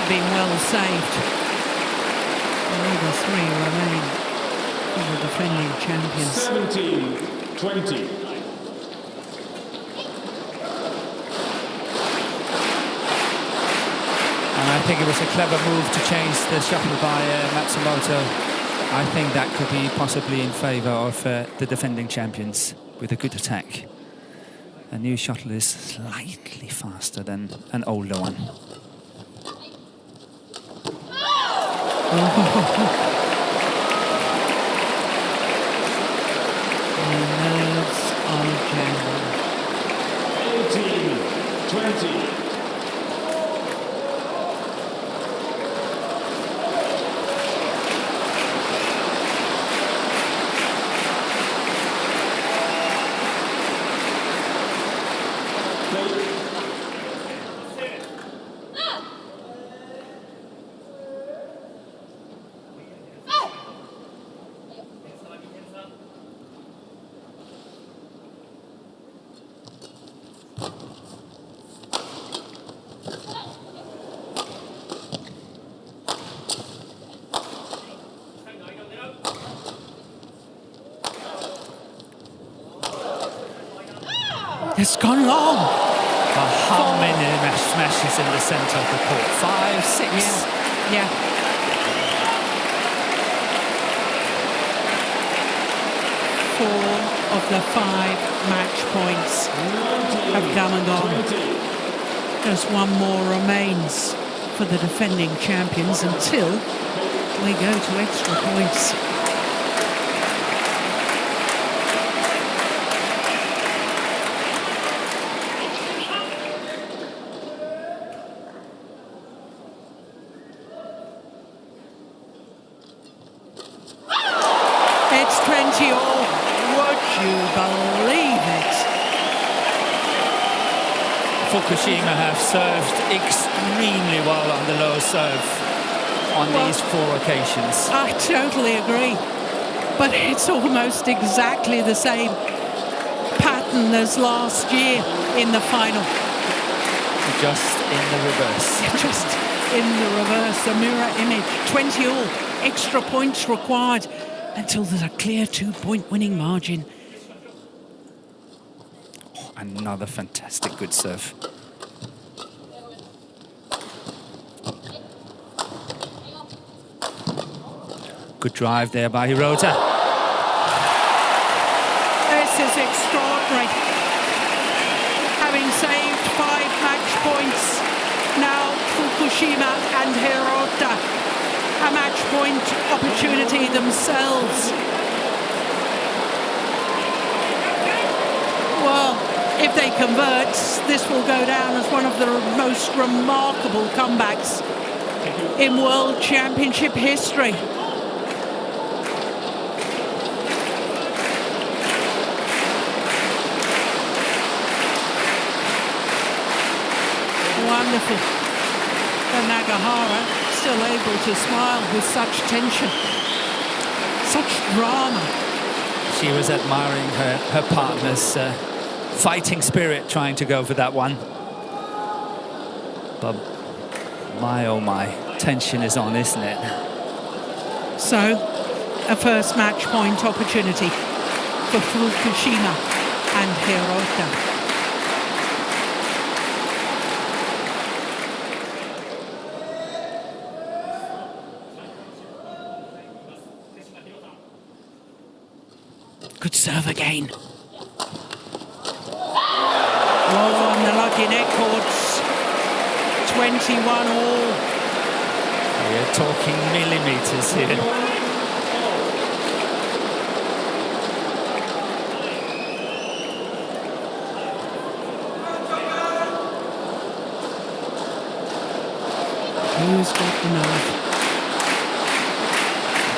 Been well saved. Only the 3 remain for the defending champions. 17-20. And I think it was a clever move to change the shuttle by MATSUMOTO. I think that could be possibly in favour of the defending champions with a good attack. A new shuttle is slightly faster than an older one. The nerves are jangling. 18-20. It's gone long. How many smashes in the centre of the court? 5, 6? Yeah. 4 of the 5 match points have come and gone. Just one more remains for the defending champions until we go to extra points. It's 20 all. Would you believe it? Fukushima have served extremely well on the low serve on these 4 occasions. I totally agree. But it's almost exactly the same pattern as last year in the final. Just in the reverse. Just in the reverse, a mirror image. 20 all. Extra points required until there's a clear 2-point winning margin. Oh, another fantastic good serve. Good drive there by HIROTA. This is extraordinary. Having saved 5 match points, now Fukushima and HIROTA a match point opportunity themselves. Well, if they convert, this will go down as one of the most remarkable comebacks in World Championship history. Wonderful. And Nagahara still able to smile with such tension, such drama. she was admiring her partner's fighting spirit, trying to go for that one. But my, oh my, tension is on, isn't it? So, a first match point opportunity for Fukushima and HIROTA. Good serve again. Oh, and the lucky net cords. 21 all. We're talking millimeters here. Who's got the nerve?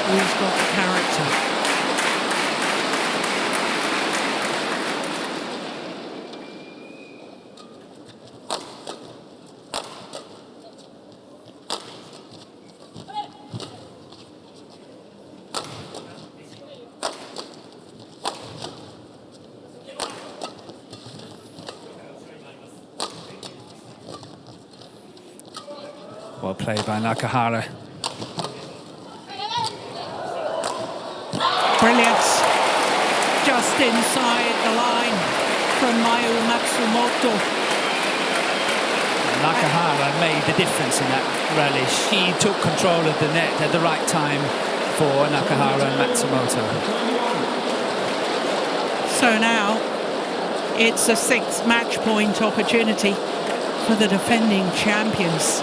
Who's got the character? Well played by Nakahara. Brilliant. Just inside the line from Mayu MATSUMOTO. Nakahara made the difference in that rally. She took control of the net at the right time for Nakahara and Matsumoto. So now it's a sixth match point opportunity for the defending champions.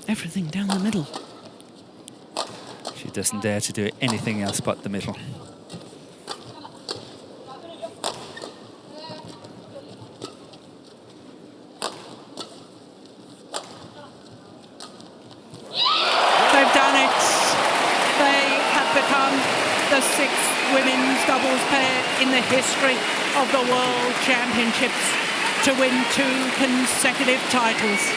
Everything down the middle. She doesn't dare to do anything else but the middle. They've done it. They have become the sixth women's doubles pair in the history of the World Championships to win 2 consecutive titles.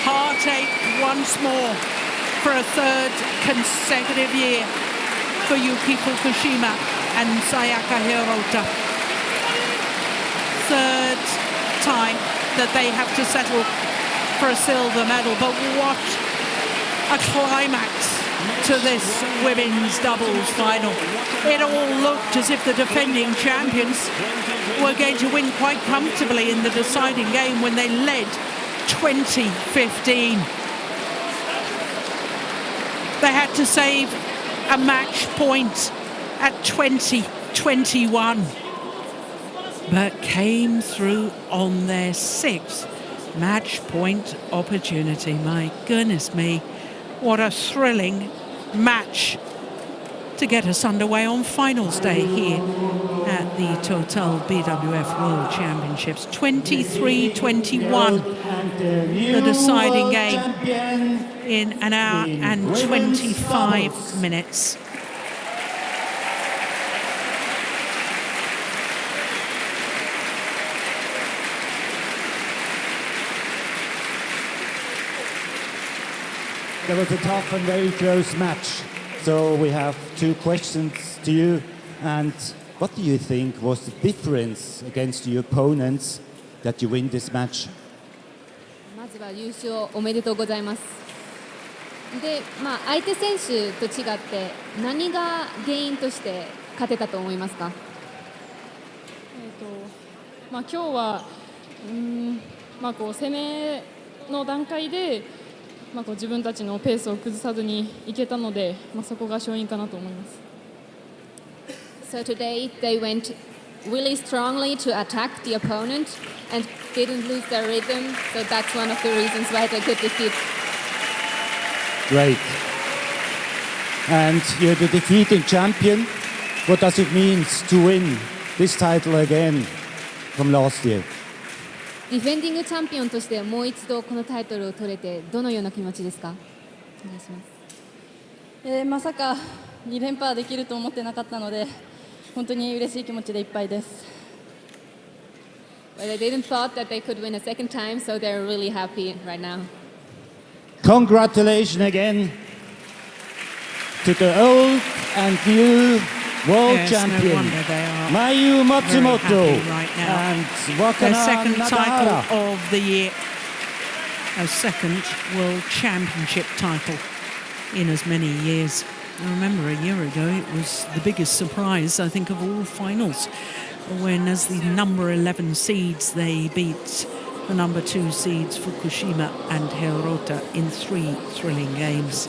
Heartache once more for a third consecutive year for Yuki Fukushima and Sayaka HIROTA. Third time that they have to settle for a silver medal, but what a climax to this women's doubles final. It all looked as if the defending champions were going to win quite comfortably in the deciding game when they led 2015. They had to save a match point at 2021, but came through on their sixth match point opportunity. My goodness me, what a thrilling match to get us underway on finals day here at the Total BWF World Championships. 23-21, the deciding game in an hour and 25 minutes. There was a tough and very close match. So we have 2 questions to you. And what do you think was the difference against your opponents that you win this match? まずは優勝おめでとうございます。で、相手選手と違って何が原因として勝てたと思いますか？今日は攻めの段階で自分たちのペースを崩さずにいけたので、そこが勝因かなと思います。So today they went really strongly to attack the opponent and didn't lose their rhythm. So that's one of the reasons why they could defeat. Great. And you're the defeating champion. What does it mean to win this title again from last year? ディフェンディングチャンピオンとしてもう一度このタイトルを取れてどのような気持ちですか？お願いします。まさか2連覇できると思ってなかったので本当に嬉しい気持ちでいっぱいです。 Well, they didn't thought that they could win a second time, so they're really happy right now. Congratulations again to the old and new world Yes, champion, no wonder they are Mayu Matsumoto very happy right now. and Their Wakana second title NAGAHARA. of the year. A second World Championship title in as many years. I remember a year ago it was the biggest surprise, I think, of all finals, when as the number 11 seeds they beat the number 2 seeds Fukushima and HIROTA in 3 thrilling games.